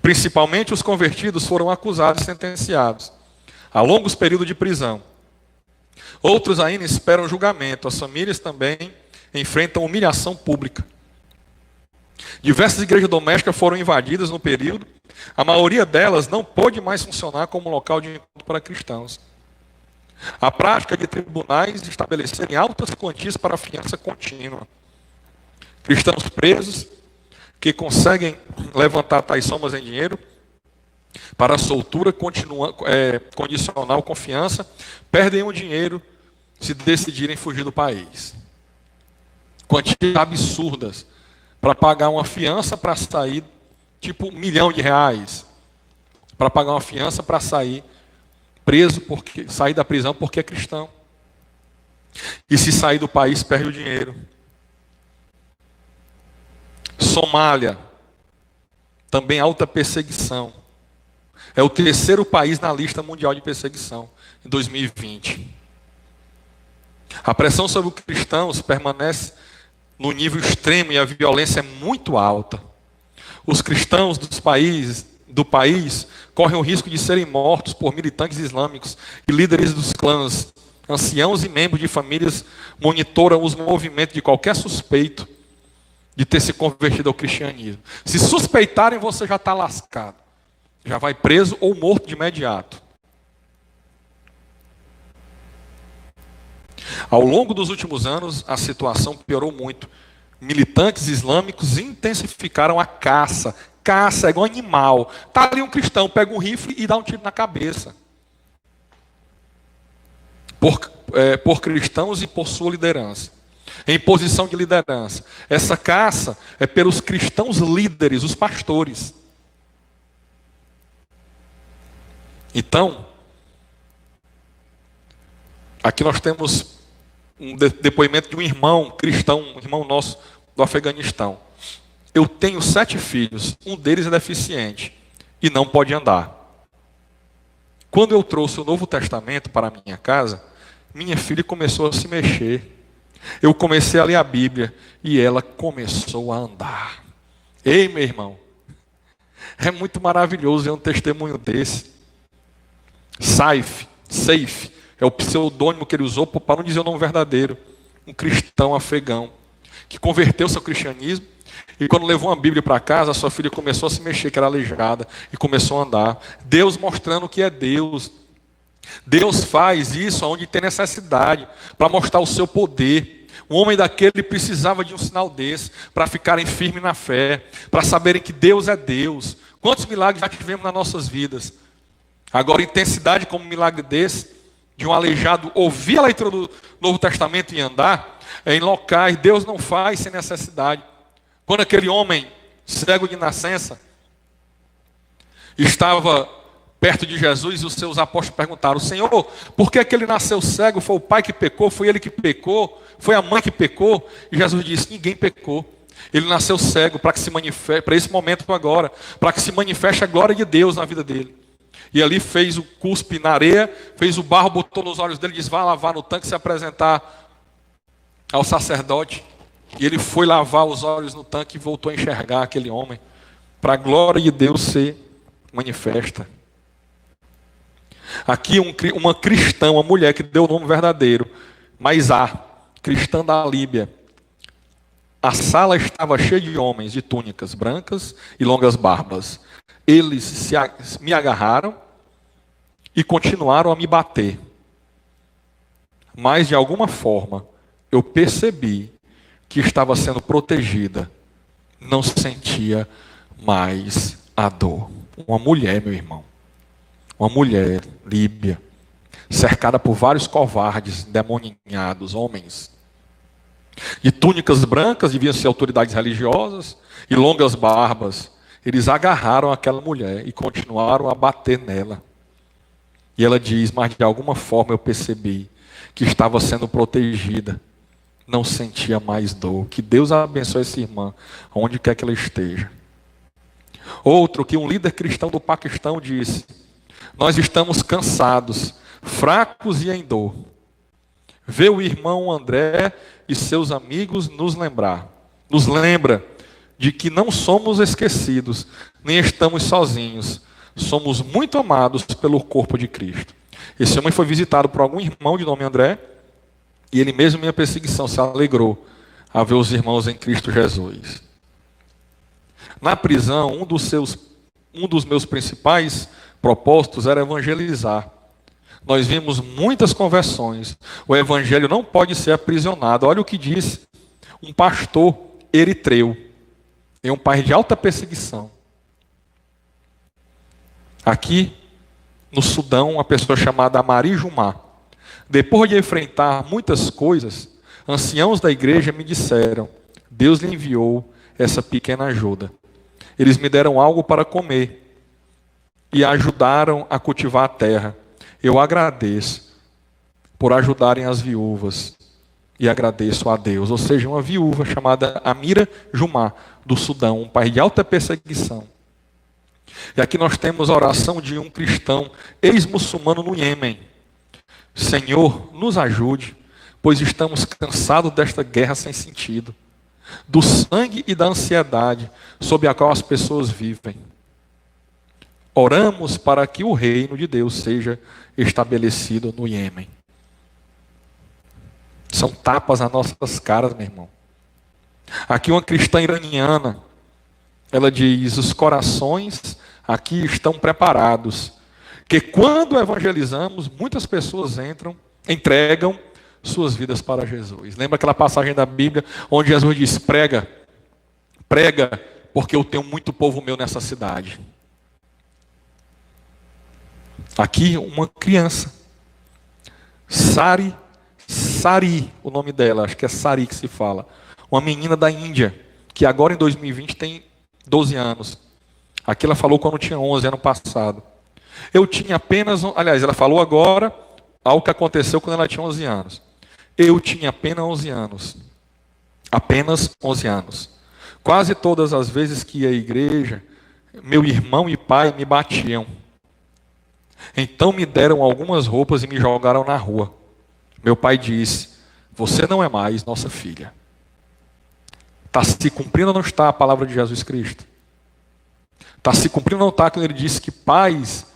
principalmente os convertidos, foram acusados e sentenciados a longos períodos de prisão. Outros ainda esperam julgamento. As famílias também enfrentam humilhação pública. Diversas igrejas domésticas foram invadidas no período. A maioria delas não pôde mais funcionar como local de encontro para cristãos. A prática de tribunais de estabelecerem altas quantias para fiança contínua. Cristãos presos que conseguem levantar tais somas em dinheiro para a soltura condicional confiança, perdem o dinheiro se decidirem fugir do país. Quantias absurdas para pagar uma fiança para sair, tipo R$1 milhão, para pagar uma fiança para sair preso, sair da prisão porque é cristão. E se sair do país, perde o dinheiro. Somália, também alta perseguição. É o terceiro país na lista mundial de perseguição, em 2020. A pressão sobre os cristãos permanece no nível extremo e a violência é muito alta. Os cristãos do país correm o risco de serem mortos por militantes islâmicos e líderes dos clãs. Anciãos e membros de famílias monitoram os movimentos de qualquer suspeito de ter se convertido ao cristianismo. Se suspeitarem, você já está lascado. Já vai preso ou morto de imediato. Ao longo dos últimos anos, a situação piorou muito. Militantes islâmicos intensificaram a caça. Caça é igual animal. Está ali um cristão, pega um rifle e dá um tiro na cabeça. Por cristãos e por sua liderança. Em posição de liderança. Essa caça é pelos cristãos líderes, os pastores. Então, aqui nós temos um depoimento de um irmão cristão, um irmão nosso do Afeganistão. Eu tenho 7 filhos, um deles é deficiente e não pode andar. Quando eu trouxe o Novo Testamento para a minha casa, minha filha começou a se mexer. Eu comecei a ler a Bíblia e ela começou a andar. Ei, meu irmão, é muito maravilhoso ver um testemunho desse. Saif, é o pseudônimo que ele usou para não dizer o nome verdadeiro. Um cristão afegão que converteu-se ao cristianismo e quando levou uma Bíblia para casa, a sua filha começou a se mexer, que era aleijada, e começou a andar. Deus mostrando que é Deus. Deus faz isso onde tem necessidade, para mostrar o seu poder. Um homem daquele precisava de um sinal desse, para ficarem firmes na fé, para saberem que Deus é Deus. Quantos milagres já tivemos nas nossas vidas? Agora, intensidade como um milagre desse, de um aleijado ouvir a leitura do Novo Testamento e andar, em locais, Deus não faz sem necessidade. Quando aquele homem, cego de nascença, estava perto de Jesus e os seus apóstolos perguntaram: Senhor, por que ele nasceu cego? Foi o pai que pecou? Foi ele que pecou? Foi a mãe que pecou? E Jesus disse: ninguém pecou. Ele nasceu cego para que se manifeste, para esse momento agora, para que se manifeste a glória de Deus na vida dele. E ali fez o cuspe na areia, fez o barro, botou nos olhos dele, disse: vá lavar no tanque, se apresentar ao sacerdote, e ele foi lavar os olhos no tanque e voltou a enxergar aquele homem, para a glória de Deus ser manifesta. Aqui uma cristã, uma mulher que deu o nome verdadeiro, Maisá, cristã da Líbia. A sala estava cheia de homens de túnicas brancas e longas barbas. Eles me agarraram e continuaram a me bater. Mas de alguma forma eu percebi que estava sendo protegida. Não sentia mais a dor. Uma mulher, meu irmão. Uma mulher líbia, cercada por vários covardes, demoninhados, homens. De túnicas brancas, deviam ser autoridades religiosas, e longas barbas. Eles agarraram aquela mulher e continuaram a bater nela. E ela diz, mas de alguma forma eu percebi que estava sendo protegida. Não sentia mais dor. Que Deus abençoe essa irmã, onde quer que ela esteja. Outro, que um líder cristão do Paquistão disse, nós estamos cansados, fracos e em dor. Vê o irmão André e seus amigos nos lembra de que não somos esquecidos, nem estamos sozinhos. Somos muito amados pelo corpo de Cristo. Esse homem foi visitado por algum irmão de nome André, e ele mesmo em minha perseguição se alegrou a ver os irmãos em Cristo Jesus. Na prisão, um dos meus principais propósitos era evangelizar. Nós vimos muitas conversões. O evangelho não pode ser aprisionado. Olha o que diz um pastor eritreu, em um país de alta perseguição. Aqui, no Sudão, uma pessoa chamada Amari Jumá. Depois de enfrentar muitas coisas, anciãos da igreja me disseram, Deus lhe enviou essa pequena ajuda. Eles me deram algo para comer e ajudaram a cultivar a terra. Eu agradeço por ajudarem as viúvas e agradeço a Deus. Ou seja, uma viúva chamada Amira Jumá, do Sudão, um país de alta perseguição. E aqui nós temos a oração de um cristão ex-muçulmano no Iêmen. Senhor, nos ajude, pois estamos cansados desta guerra sem sentido, do sangue e da ansiedade sob a qual as pessoas vivem. Oramos para que o reino de Deus seja estabelecido no Iêmen. São tapas nas nossas caras, meu irmão. Aqui uma cristã iraniana, ela diz, os corações aqui estão preparados, que quando evangelizamos, muitas pessoas entregam suas vidas para Jesus. Lembra aquela passagem da Bíblia, onde Jesus diz, prega, porque eu tenho muito povo meu nessa cidade. Aqui uma criança, Sari, o nome dela, acho que é Sari que se fala, uma menina da Índia, que agora em 2020 tem 12 anos. Aqui ela falou quando tinha 11, ano passado. Eu tinha apenas, aliás, ela falou agora algo que aconteceu quando ela tinha 11 anos. Eu tinha apenas 11 anos. Apenas 11 anos. Quase todas as vezes que ia à igreja, meu irmão e pai me batiam. Então me deram algumas roupas e me jogaram na rua. Meu pai disse, você não é mais nossa filha. Está se cumprindo ou não está a palavra de Jesus Cristo? Está se cumprindo ou não está quando ele disse que pais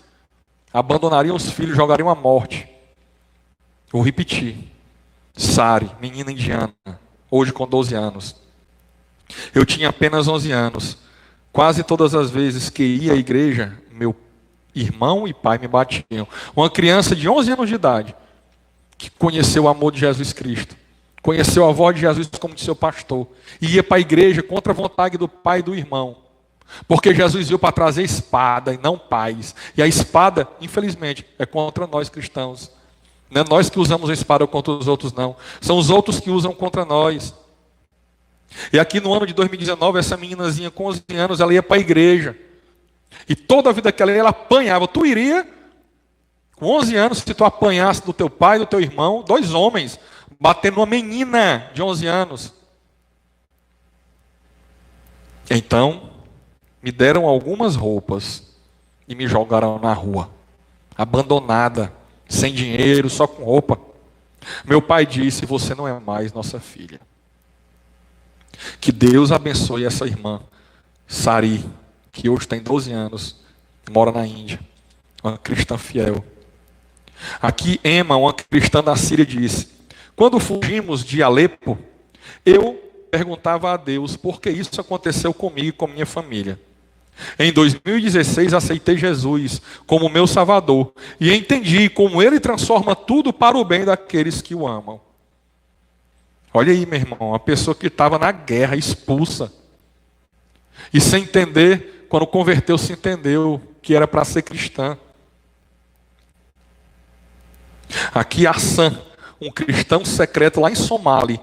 abandonariam os filhos e jogariam à morte? Vou repetir. Sari, menina indiana, hoje com 12 anos. Eu tinha apenas 11 anos. Quase todas as vezes que ia à igreja, meu irmão e pai me batiam. Uma criança de 11 anos de idade, que conheceu o amor de Jesus Cristo, conheceu a voz de Jesus como de seu pastor, e ia para a igreja contra a vontade do pai e do irmão, porque Jesus veio para trazer espada e não paz. E a espada, infelizmente, é contra nós cristãos. Não é nós que usamos a espada contra os outros, não. São os outros que usam contra nós. E aqui no ano de 2019, essa meninazinha com 11 anos, ela ia para a igreja. E toda a vida que ela ia, ela apanhava. Tu iria, com 11 anos, se tu apanhasse do teu pai, do teu irmão, 2 homens, batendo uma menina de 11 anos. Então, me deram algumas roupas e me jogaram na rua, abandonada, sem dinheiro, só com roupa. Meu pai disse: você não é mais nossa filha. Que Deus abençoe essa irmã, Sari, que hoje tem 12 anos, mora na Índia, uma cristã fiel. Aqui Emma, uma cristã da Síria, disse: quando fugimos de Alepo, eu perguntava a Deus por que isso aconteceu comigo e com minha família. Em 2016 aceitei Jesus como meu Salvador e entendi como Ele transforma tudo para o bem daqueles que o amam. Olha aí, meu irmão, uma pessoa que estava na guerra, expulsa, e sem entender, quando converteu, se entendeu que era para ser cristã. Aqui Hassan, um cristão secreto lá em Somália,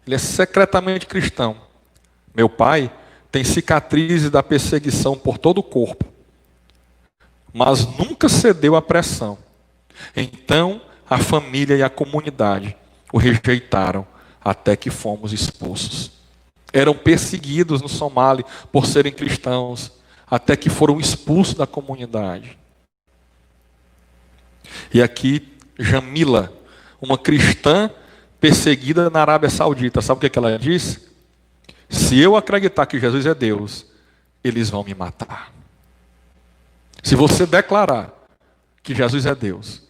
ele é secretamente cristão. Meu pai tem cicatrizes da perseguição por todo o corpo, mas nunca cedeu à pressão. Então, a família e a comunidade o rejeitaram até que fomos expulsos. Eram perseguidos no Somália por serem cristãos, até que foram expulsos da comunidade. E aqui, Jamila, uma cristã perseguida na Arábia Saudita, sabe o que ela disse? Se eu acreditar que Jesus é Deus, eles vão me matar. Se você declarar que Jesus é Deus,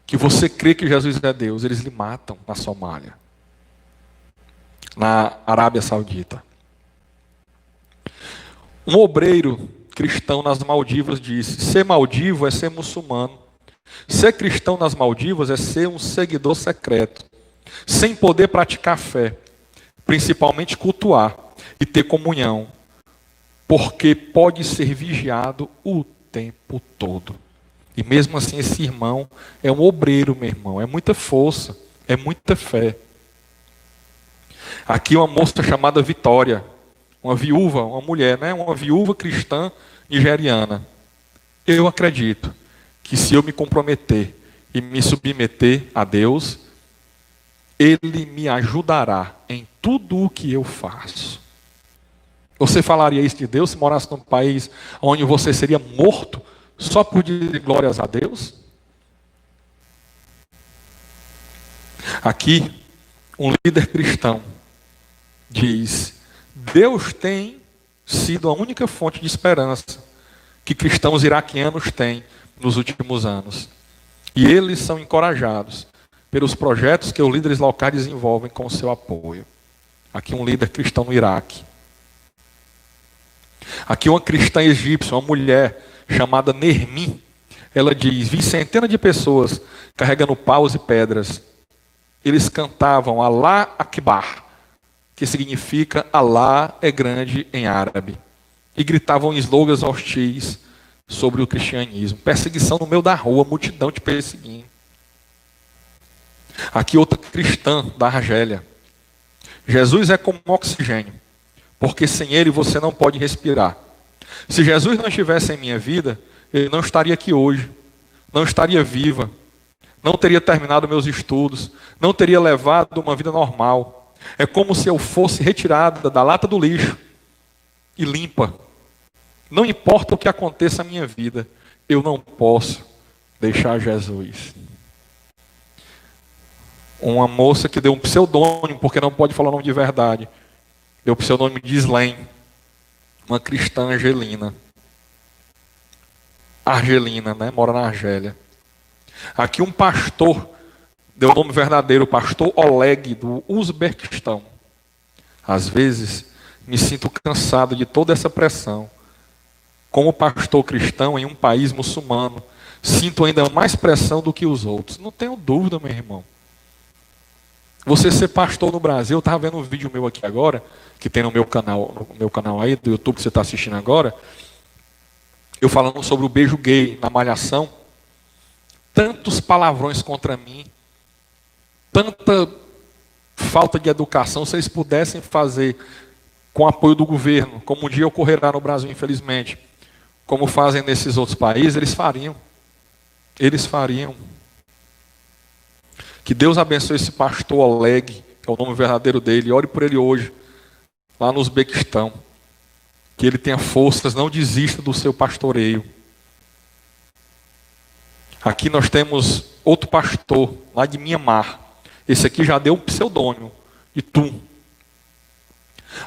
que você crê que Jesus é Deus, eles lhe matam na Somália, na Arábia Saudita. Um obreiro cristão nas Maldivas disse: ser maldivo é ser muçulmano. Ser cristão nas Maldivas é ser um seguidor secreto, sem poder praticar fé, principalmente cultuar e ter comunhão, porque pode ser vigiado o tempo todo. E mesmo assim esse irmão é um obreiro, meu irmão, é muita força, é muita fé. Aqui uma moça chamada Vitória, uma viúva, uma mulher, né? Uma viúva cristã nigeriana. Eu acredito que se eu me comprometer e me submeter a Deus, Ele me ajudará em tudo o que eu faço. Você falaria isso de Deus se morasse num país onde você seria morto só por dizer glórias a Deus? Aqui, um líder cristão diz: Deus tem sido a única fonte de esperança que cristãos iraquianos têm nos últimos anos. E eles são encorajados pelos projetos que os líderes locais desenvolvem com o seu apoio. Aqui um líder cristão no Iraque. Aqui uma cristã egípcia, uma mulher chamada Nermin, ela diz: vi centenas de pessoas carregando paus e pedras. Eles cantavam Alá Akbar, que significa Alá é grande em árabe, e gritavam slogans hostis sobre o cristianismo. Perseguição no meio da rua, multidão te perseguindo. Aqui outra cristã da Argélia: Jesus é como oxigênio, porque sem Ele você não pode respirar. Se Jesus não estivesse em minha vida, Ele não estaria aqui hoje, não estaria viva, não teria terminado meus estudos, não teria levado uma vida normal. É como se eu fosse retirada da lata do lixo e limpa. Não importa o que aconteça na minha vida, eu não posso deixar Jesus. Uma moça que deu um pseudônimo, porque não pode falar o nome de verdade, deu o pseudônimo de Islém, uma cristã argelina, né? Mora na Argélia. Aqui um pastor deu o nome verdadeiro, o pastor Oleg, do Uzbequistão. Às vezes me sinto cansado de toda essa pressão. Como pastor cristão em um país muçulmano, sinto ainda mais pressão do que os outros. Não tenho dúvida, meu irmão. Você ser pastor no Brasil, eu estava vendo um vídeo meu aqui agora, que tem no meu canal aí, do YouTube que você está assistindo agora, eu falando sobre o beijo gay na Malhação. Tantos palavrões contra mim, tanta falta de educação. Se eles pudessem fazer com o apoio do governo, como um dia ocorrerá no Brasil, infelizmente, como fazem nesses outros países, eles fariam. Eles fariam. Que Deus abençoe esse pastor Oleg, que é o nome verdadeiro dele. Ore por ele hoje, lá no Uzbequistão. Que ele tenha forças, não desista do seu pastoreio. Aqui nós temos outro pastor, lá de Mianmar. Esse aqui já deu um pseudônimo de tu.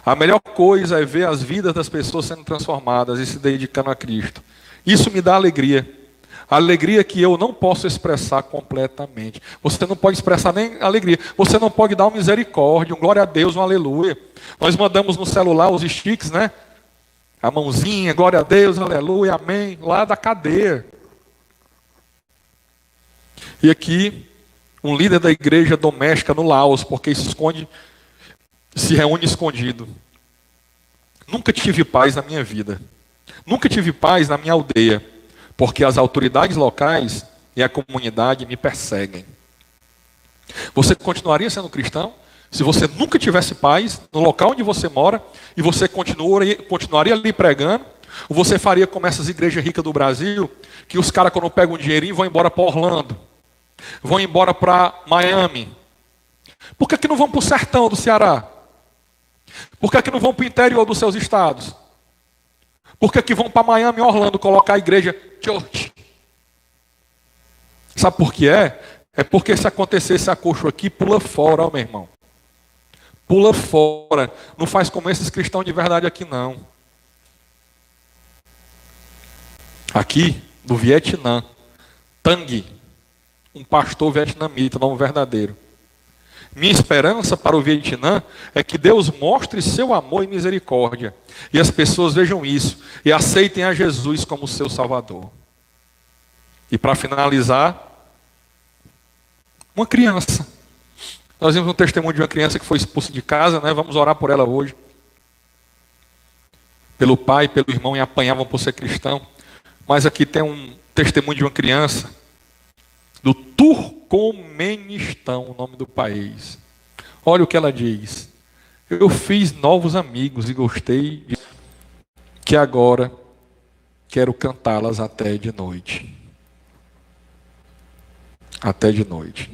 A melhor coisa é ver as vidas das pessoas sendo transformadas e se dedicando a Cristo. Isso me dá alegria. Alegria que eu não posso expressar completamente. Você não pode expressar nem alegria. Você não pode dar uma misericórdia, um glória a Deus, um aleluia. Nós mandamos no celular os sticks, né? A mãozinha, glória a Deus, aleluia, amém. Lá da cadeia. E aqui, um líder da igreja doméstica no Laos, porque se reúne escondido. Nunca tive paz na minha vida. Nunca tive paz na minha aldeia. Porque as autoridades locais e a comunidade me perseguem. Você continuaria sendo cristão se você nunca tivesse paz no local onde você mora e você continuaria ali pregando? Ou você faria como essas igrejas ricas do Brasil, que os caras quando pegam um dinheirinho vão embora para Orlando, vão embora para Miami? Por que não vão para o sertão do Ceará? Por que não vão para o interior dos seus estados? Por que vão para Miami e Orlando colocar a igreja church? Sabe por que é? É porque se acontecer esse acolcho aqui, pula fora, ó, meu irmão. Pula fora. Não faz como esses cristãos de verdade aqui, não. Aqui, no Vietnã, Tang, um pastor vietnamita, não verdadeiro. Minha esperança para o Vietnã é que Deus mostre seu amor e misericórdia. E as pessoas vejam isso e aceitem a Jesus como seu Salvador. E para finalizar, uma criança. Nós vimos um testemunho de uma criança que foi expulsa de casa, né? Vamos orar por ela hoje. Pelo pai, pelo irmão, e apanhavam por ser cristão. Mas aqui tem um testemunho de uma criança do Turcomenistão, o nome do país. Olha o que ela diz. Eu fiz novos amigos e gostei que agora quero cantá-las até de noite. Até de noite.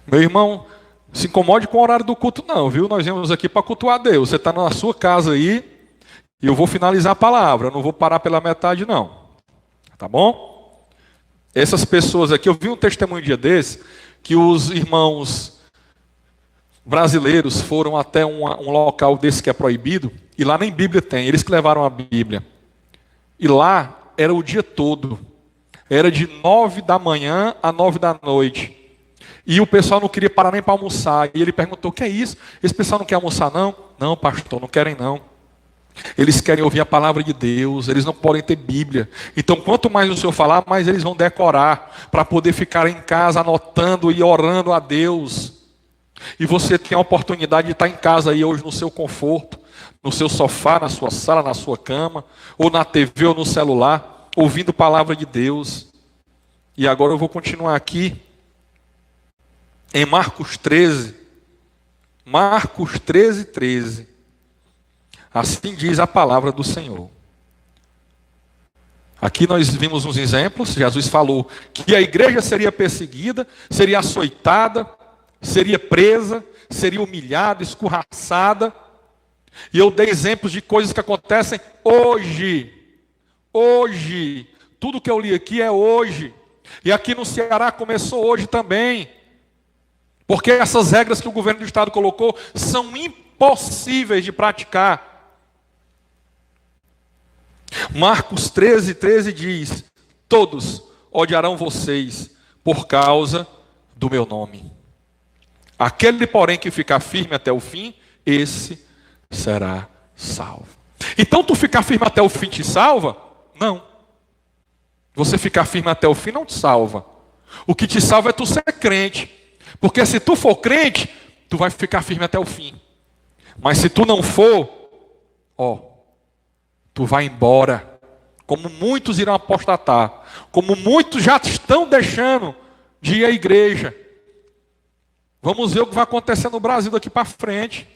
Meu irmão, se incomode com o horário do culto não, viu? Nós viemos aqui para cultuar Deus. Você está na sua casa aí e eu vou finalizar a palavra. Eu não vou parar pela metade não. Tá bom? Essas pessoas aqui, eu vi um testemunho um dia desse, que os irmãos brasileiros foram até um local desse que é proibido, e lá nem Bíblia tem, eles que levaram a Bíblia. E lá era o dia todo, era de 9 da manhã a 9 da noite. E o pessoal não queria parar nem para almoçar. E ele perguntou, o que é isso? Esse pessoal não quer almoçar não? Não, pastor, não querem não. Eles querem ouvir a palavra de Deus, eles não podem ter Bíblia. Então, quanto mais o Senhor falar, mais eles vão decorar, para poder ficar em casa anotando e orando a Deus. E você tem a oportunidade de estar em casa aí hoje no seu conforto, no seu sofá, na sua sala, na sua cama, ou na TV ou no celular, ouvindo a palavra de Deus. E agora eu vou continuar aqui, em Marcos 13. Marcos 13, 13. Assim diz a palavra do Senhor. Aqui nós vimos uns exemplos. Jesus falou que a igreja seria perseguida, seria açoitada, seria presa, seria humilhada, escorraçada. E eu dei exemplos de coisas que acontecem hoje. Hoje. Tudo que eu li aqui é hoje. E aqui no Ceará começou hoje também. Porque essas regras que o governo do estado colocou são impossíveis de praticar. Marcos 13, 13 diz: todos odiarão vocês por causa do meu nome. Aquele, porém, que ficar firme até o fim, esse será salvo. Então, tu ficar firme até o fim te salva? Não. Você ficar firme até o fim não te salva. O que te salva é tu ser crente. Porque se tu for crente, tu vai ficar firme até o fim. Mas se tu não for, tu vai embora. Como muitos irão apostatar. Como muitos já estão deixando de ir à igreja. Vamos ver o que vai acontecer no Brasil daqui para frente.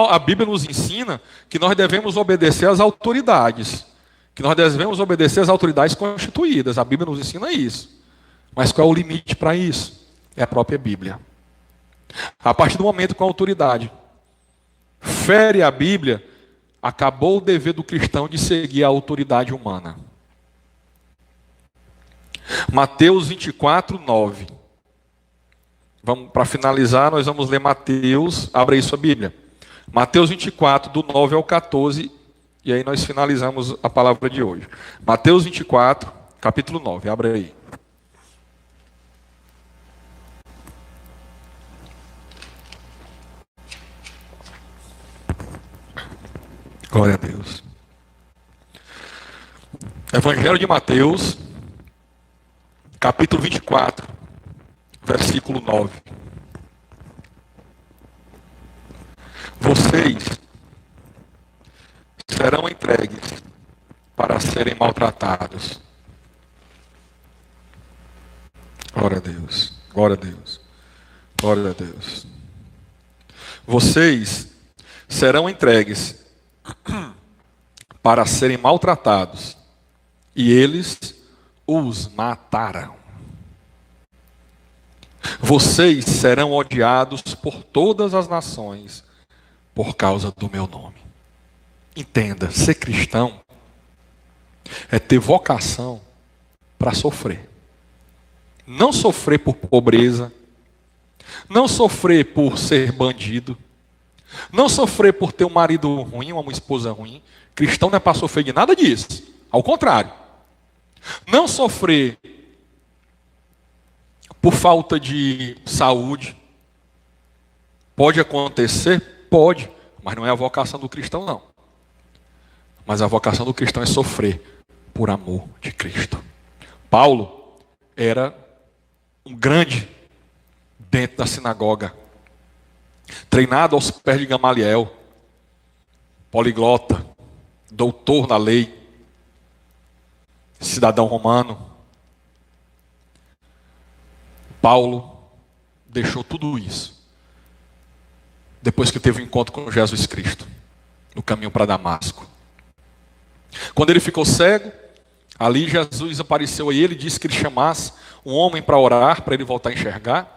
A Bíblia nos ensina que nós devemos obedecer às autoridades. Que nós devemos obedecer às autoridades constituídas. A Bíblia nos ensina isso. Mas qual é o limite para isso? É a própria Bíblia. A partir do momento que a autoridade fere a Bíblia, acabou o dever do cristão de seguir a autoridade humana. Mateus 24, 9. Para finalizar, nós vamos ler Mateus, abra aí sua Bíblia. Mateus 24, do 9 ao 14, e aí nós finalizamos a palavra de hoje. Mateus 24, capítulo 9, abra aí. Glória a Deus. Evangelho de Mateus, capítulo 24, versículo 9. Vocês serão entregues para serem maltratados. Glória a Deus, glória a Deus, glória a Deus. Vocês serão entregues para serem maltratados, e eles os matarão. Vocês serão odiados por todas as nações por causa do meu nome. Entenda, ser cristão é ter vocação para sofrer. Não sofrer por pobreza, não sofrer por ser bandido, não sofrer por ter um marido ruim, uma esposa ruim. Cristão não é para sofrer de nada disso. Ao contrário. Não sofrer por falta de saúde. Pode acontecer? Pode. Mas não é a vocação do cristão, não. Mas a vocação do cristão é sofrer por amor de Cristo. Paulo era um grande dentro da sinagoga. Treinado aos pés de Gamaliel, poliglota, doutor na lei, cidadão romano. Paulo deixou tudo isso depois que teve um encontro com Jesus Cristo no caminho para Damasco. Quando ele ficou cego, ali Jesus apareceu a ele e disse que ele chamasse um homem para orar, para ele voltar a enxergar.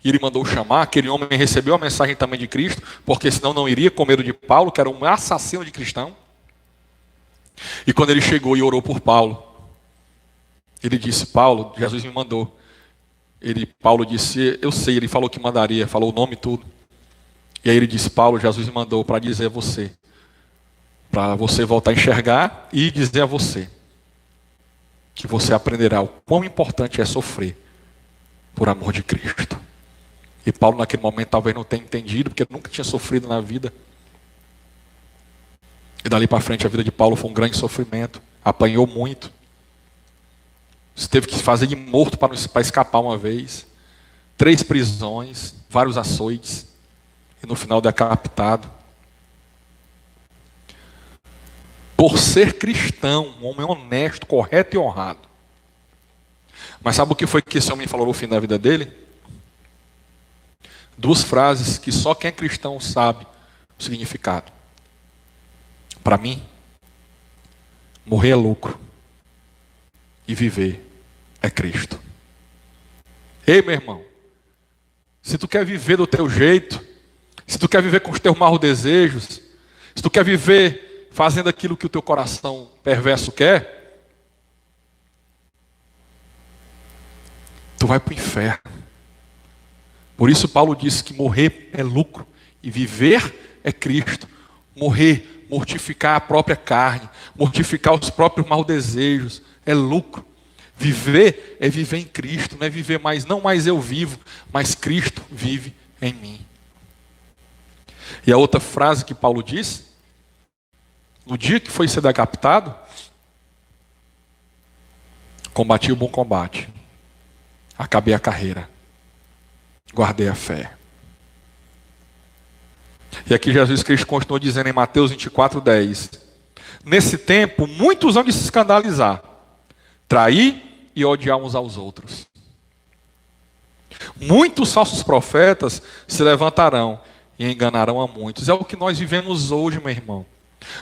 E ele mandou chamar, aquele homem recebeu a mensagem também de Cristo, porque senão não iria com medo de Paulo, que era um assassino de cristão. E quando ele chegou e orou por Paulo, ele disse: Paulo, Jesus me mandou. Paulo disse: eu sei, ele falou que mandaria, falou o nome e tudo. E aí ele disse: Paulo, Jesus me mandou para dizer a você, para você voltar a enxergar e dizer a você, que você aprenderá o quão importante é sofrer por amor de Cristo. E Paulo naquele momento talvez não tenha entendido, porque nunca tinha sofrido na vida. E dali para frente a vida de Paulo foi um grande sofrimento. Apanhou muito. Teve que se fazer de morto para escapar uma vez. 3 prisões, vários açoites. E no final decapitado. Por ser cristão, um homem honesto, correto e honrado. Mas sabe o que foi que esse homem falou no fim da vida dele? 2 frases que só quem é cristão sabe o significado. Para mim, morrer é lucro e viver é Cristo. Ei, meu irmão, se tu quer viver do teu jeito, se tu quer viver com os teus maus desejos, se tu quer viver fazendo aquilo que o teu coração perverso quer, tu vai para o inferno. Por isso Paulo disse que morrer é lucro e viver é Cristo. Morrer, mortificar a própria carne, mortificar os próprios maus desejos, é lucro. Viver é viver em Cristo, não é viver mais, não mais eu vivo, mas Cristo vive em mim. E a outra frase que Paulo disse, no dia que foi ser decapitado, combati o bom combate, acabei a carreira, guardei a fé. E aqui Jesus Cristo continuou dizendo em Mateus 24, 10. Nesse tempo, muitos vão se escandalizar, trair e odiar uns aos outros. Muitos falsos profetas se levantarão e enganarão a muitos. É o que nós vivemos hoje, meu irmão.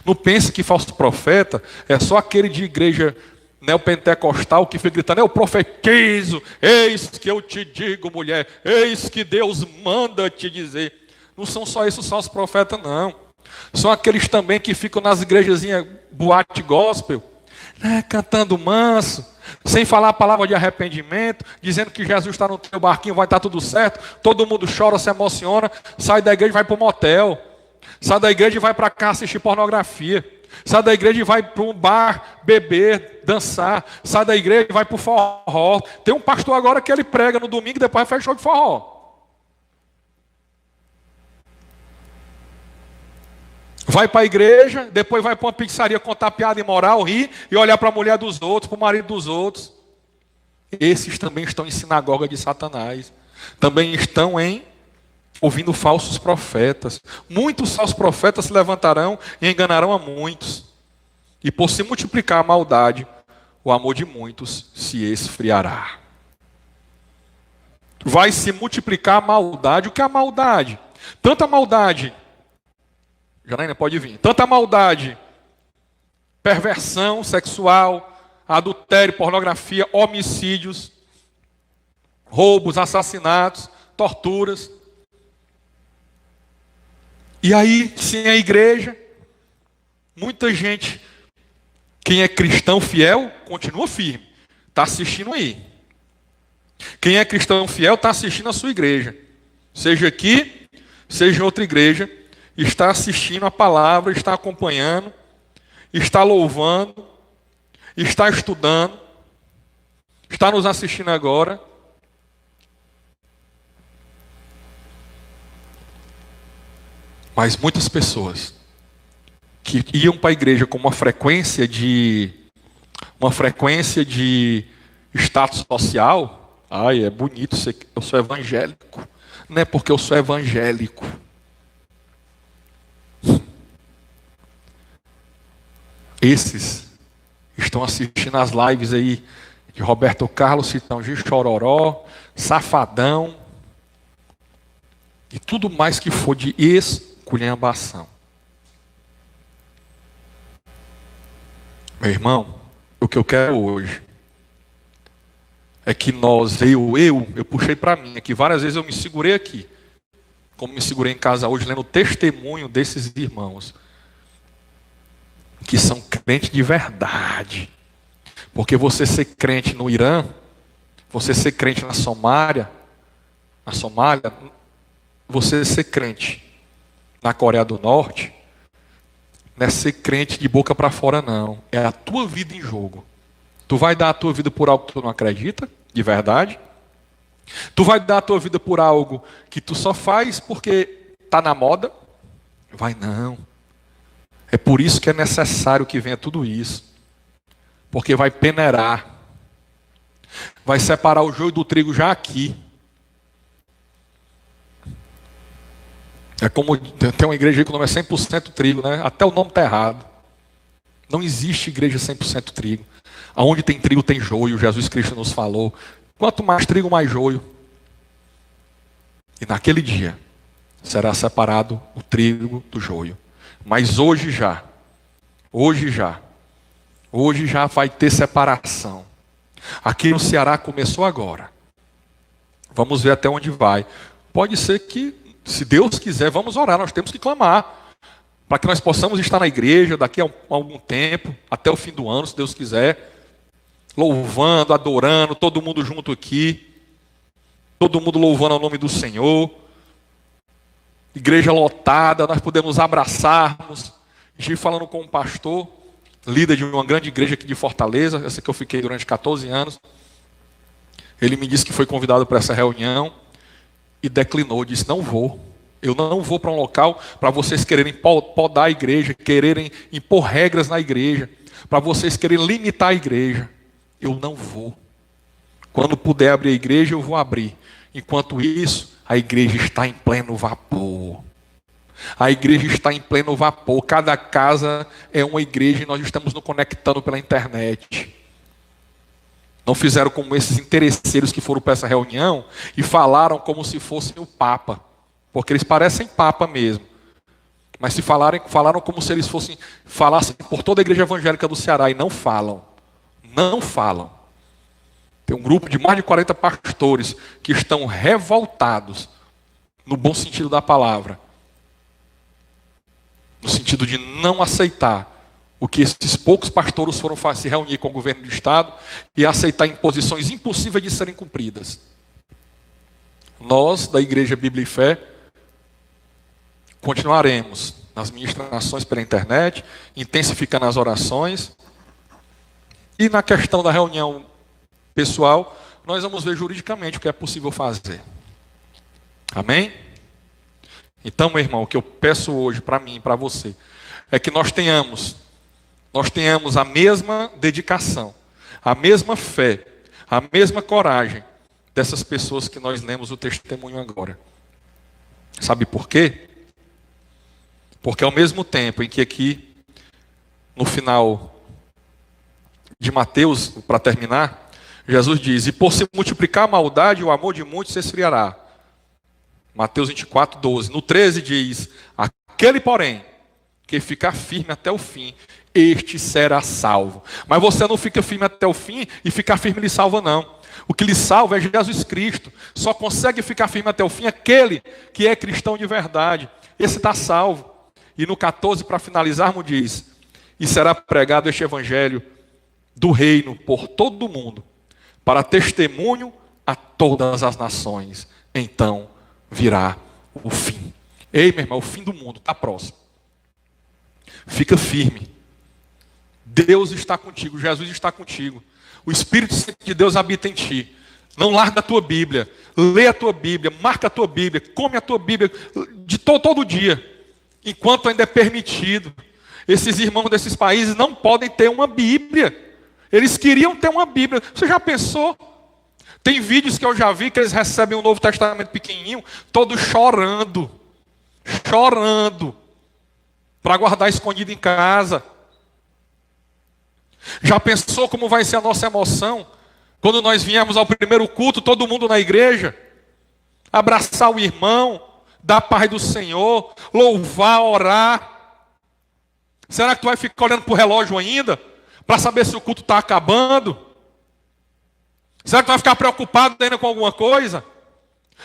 Não pense que falso profeta é só aquele de igreja neopentecostal que fica gritando: eu profetizo, eis que eu te digo, mulher, eis que Deus manda te dizer. Não são só esses falsos profetas, não. São aqueles também que ficam nas igrejazinhas boate gospel, né, cantando manso, sem falar a palavra de arrependimento, dizendo que Jesus está no teu barquinho, vai estar tudo certo, todo mundo chora, se emociona, sai da igreja e vai para o motel, sai da igreja e vai para cá assistir pornografia, sai da igreja e vai para um bar beber, dançar, sai da igreja e vai para o forró. Tem um pastor agora que ele prega no domingo e depois faz show de forró. Vai para a igreja, depois vai para uma pizzaria contar piada imoral, rir e olhar para a mulher dos outros, para o marido dos outros. Esses também estão em sinagoga de Satanás. Também estão ouvindo falsos profetas. Muitos falsos profetas se levantarão e enganarão a muitos. E por se multiplicar a maldade, o amor de muitos se esfriará. Vai se multiplicar a maldade. O que é a maldade? Tanta maldade. Janaína, pode vir. Tanta maldade, perversão sexual, adultério, pornografia, homicídios, roubos, assassinatos, torturas. E aí, sem a igreja, muita gente, quem é cristão fiel, continua firme. Está assistindo aí. Quem é cristão fiel está assistindo a sua igreja. Seja aqui, seja em outra igreja. Está assistindo a palavra, está acompanhando, está louvando, está estudando, está nos assistindo agora. Mas muitas pessoas que iam para a igreja com uma frequência de status social, ai, é bonito ser, eu sou evangélico. Não é porque eu sou evangélico. Esses estão assistindo as lives aí de Roberto Carlos, Chitãozinho Chororó, Safadão e tudo mais que for de esculhambação. Meu irmão, o que eu quero hoje é que eu puxei para mim, que várias vezes eu me segurei aqui, como me segurei em casa hoje, lendo o testemunho desses irmãos, que são crentes de verdade. Porque você ser crente no Irã, você ser crente na Somália, você ser crente na Coreia do Norte, não é ser crente de boca para fora não, é a tua vida em jogo. Tu vai dar a tua vida por algo que tu não acredita, de verdade? Tu vai dar a tua vida por algo que tu só faz porque está na moda? Vai não. É por isso que é necessário que venha tudo isso. Porque vai peneirar. Vai separar o joio do trigo já aqui. É como tem uma igreja aí que o nome é 100% trigo, né? Até o nome está errado. Não existe igreja 100% trigo. Aonde tem trigo tem joio, Jesus Cristo nos falou. Quanto mais trigo, mais joio. E naquele dia será separado o trigo do joio. Mas hoje já vai ter separação. Aqui no Ceará começou agora. Vamos ver até onde vai. Pode ser que, se Deus quiser, vamos orar, nós temos que clamar. Para que nós possamos estar na igreja daqui a algum tempo, até o fim do ano, se Deus quiser. Louvando, adorando, todo mundo junto aqui. Todo mundo louvando o nome do Senhor. Igreja lotada, nós podemos abraçarmos. Estive falando com um pastor, líder de uma grande igreja aqui de Fortaleza, essa que eu fiquei durante 14 anos. Ele me disse que foi convidado para essa reunião e declinou, disse, não vou. Eu não vou para um local para vocês quererem podar a igreja, quererem impor regras na igreja, para vocês quererem limitar a igreja. Eu não vou. Quando puder abrir a igreja, eu vou abrir. Enquanto isso, a igreja está em pleno vapor. A igreja está em pleno vapor. Cada casa é uma igreja e nós estamos nos conectando pela internet. Não fizeram como esses interesseiros que foram para essa reunião e falaram como se fossem o Papa. Porque eles parecem Papa mesmo. Mas se falaram como se eles falassem por toda a igreja evangélica do Ceará e não falam. Não falam. Tem um grupo de mais de 40 pastores que estão revoltados, no bom sentido da palavra. No sentido de não aceitar o que esses poucos pastores foram se reunir com o governo do Estado e aceitar imposições impossíveis de serem cumpridas. Nós, da Igreja Bíblia e Fé, continuaremos nas ministrações pela internet, intensificando as orações, e na questão da reunião pessoal, nós vamos ver juridicamente o que é possível fazer. Amém? Então, meu irmão, o que eu peço hoje para mim e para você, é que nós tenhamos a mesma dedicação, a mesma fé, a mesma coragem dessas pessoas que nós lemos o testemunho agora. Sabe por quê? Porque ao mesmo tempo em que aqui, no final de Mateus, para terminar, Jesus diz: e por se multiplicar a maldade, o amor de muitos se esfriará. Mateus 24, 12. No 13 diz: aquele, porém, que ficar firme até o fim, este será salvo. Mas você não fica firme até o fim e ficar firme lhe salva, não. O que lhe salva é Jesus Cristo. Só consegue ficar firme até o fim aquele que é cristão de verdade. Esse está salvo. E no 14, para finalizarmos, diz: e será pregado este evangelho do reino por todo o mundo, para testemunho a todas as nações. Então virá o fim. Ei, meu irmão, o fim do mundo está próximo. Fica firme. Deus está contigo, Jesus está contigo. O Espírito Santo de Deus habita em ti. Não larga a tua Bíblia. Lê a tua Bíblia, marca a tua Bíblia, come a tua Bíblia de todo dia. Enquanto ainda é permitido. Esses irmãos desses países não podem ter uma Bíblia. Eles queriam ter uma Bíblia. Você já pensou? Tem vídeos que eu já vi que eles recebem um Novo Testamento pequenininho, todos chorando. Chorando. Para guardar escondido em casa. Já pensou como vai ser a nossa emoção quando nós viemos ao primeiro culto, todo mundo na igreja, abraçar o irmão, dar a paz do Senhor, louvar, orar? Será que tu vai ficar olhando para o relógio ainda, para saber se o culto está acabando? Será que tu vai ficar preocupado ainda com alguma coisa?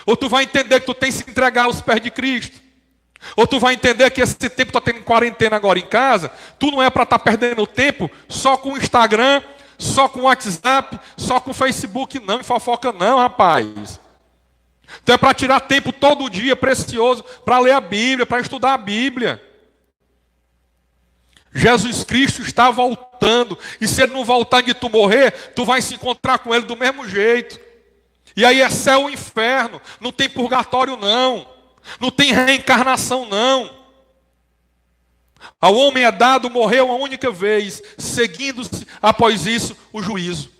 Ou tu vai entender que tu tem que se entregar aos pés de Cristo? Ou tu vai entender que esse tempo tu está tendo quarentena agora em casa, tu não é para estar perdendo tempo só com o Instagram, só com o WhatsApp, só com o Facebook, não, e fofoca não, rapaz. Tu é para tirar tempo todo dia precioso para ler a Bíblia, para estudar a Bíblia. Jesus Cristo está voltando, e se Ele não voltar de tu morrer, tu vai se encontrar com Ele do mesmo jeito. E aí é céu ou inferno, não tem purgatório não. Não tem reencarnação, não. Ao homem é dado morrer uma única vez, seguindo-se, após isso, o juízo.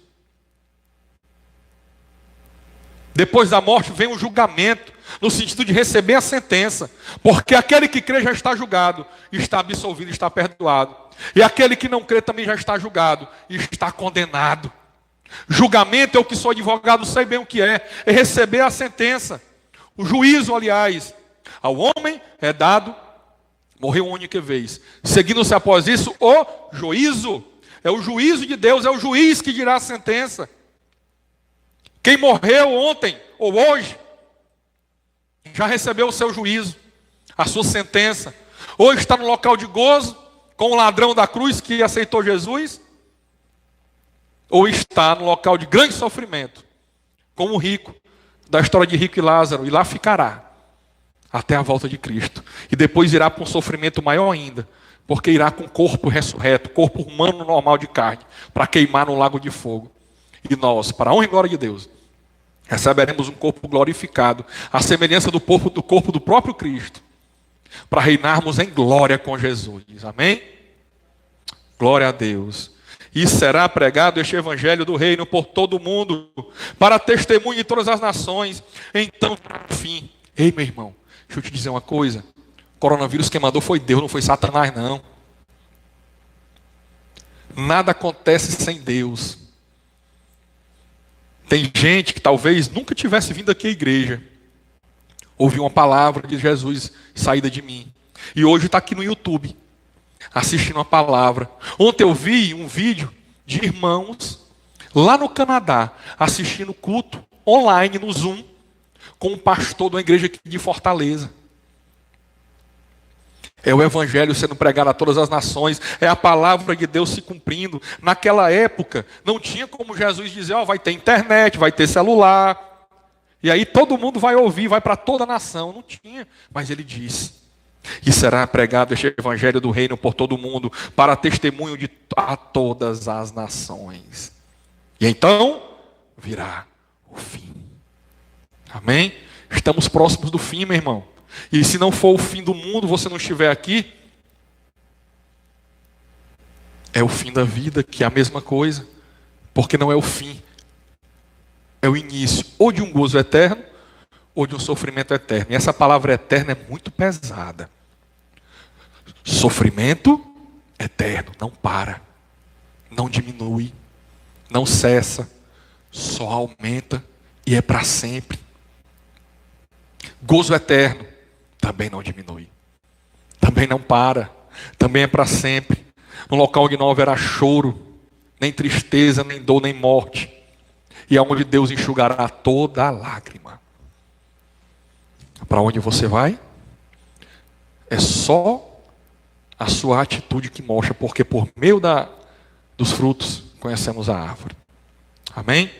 Depois da morte vem o julgamento, no sentido de receber a sentença. Porque aquele que crê já está julgado, está absolvido, está perdoado. E aquele que não crê também já está julgado, e está condenado. Julgamento é o que sou advogado, sei bem o que é receber a sentença. O juízo, aliás, ao homem é dado morrer uma única vez. Seguindo-se após isso, o juízo. É o juízo de Deus, é o juiz que dirá a sentença. Quem morreu ontem ou hoje, já recebeu o seu juízo, a sua sentença. Ou está no local de gozo, com o ladrão da cruz que aceitou Jesus, ou está no local de grande sofrimento, como o rico, da história de Rico e Lázaro, e lá ficará até a volta de Cristo. E depois irá para um sofrimento maior ainda, porque irá com corpo ressurreto, corpo humano normal de carne, para queimar no lago de fogo. E nós, para a honra e glória de Deus, receberemos um corpo glorificado, à semelhança do corpo do próprio Cristo, para reinarmos em glória com Jesus. Amém? Glória a Deus. E será pregado este evangelho do reino por todo o mundo, para testemunho de todas as nações. Então, enfim, ei, meu irmão, deixa eu te dizer uma coisa. O coronavírus quem mandou foi Deus, não foi Satanás, não. Nada acontece sem Deus. Tem gente que talvez nunca tivesse vindo aqui à igreja, ouviu uma palavra de Jesus saída de mim, e hoje está aqui no YouTube, assistindo a palavra. Ontem eu vi um vídeo de irmãos lá no Canadá, assistindo culto online no Zoom, com um pastor de uma igreja aqui de Fortaleza. É o evangelho sendo pregado a todas as nações, é a palavra de Deus se cumprindo. Naquela época, não tinha como Jesus dizer, vai ter internet, vai ter celular, e aí todo mundo vai ouvir, vai para toda a nação. Não tinha, mas ele disse, e será pregado este evangelho do reino por todo o mundo, para testemunho a todas as nações. E então, virá o fim. Amém? Estamos próximos do fim, meu irmão. E se não for o fim do mundo, você não estiver aqui, é o fim da vida, que é a mesma coisa. Porque não é o fim, é o início, ou de um gozo eterno, ou de um sofrimento eterno. E essa palavra eterna é muito pesada. Sofrimento eterno, não para, não diminui, não cessa, só aumenta e é para sempre. Gozo eterno também não diminui, também não para, também é para sempre. Um local onde não haverá choro, nem tristeza, nem dor, nem morte, e é onde Deus enxugará toda a lágrima. Para onde você vai? É só a sua atitude que mostra, porque por meio dos frutos conhecemos a árvore. Amém?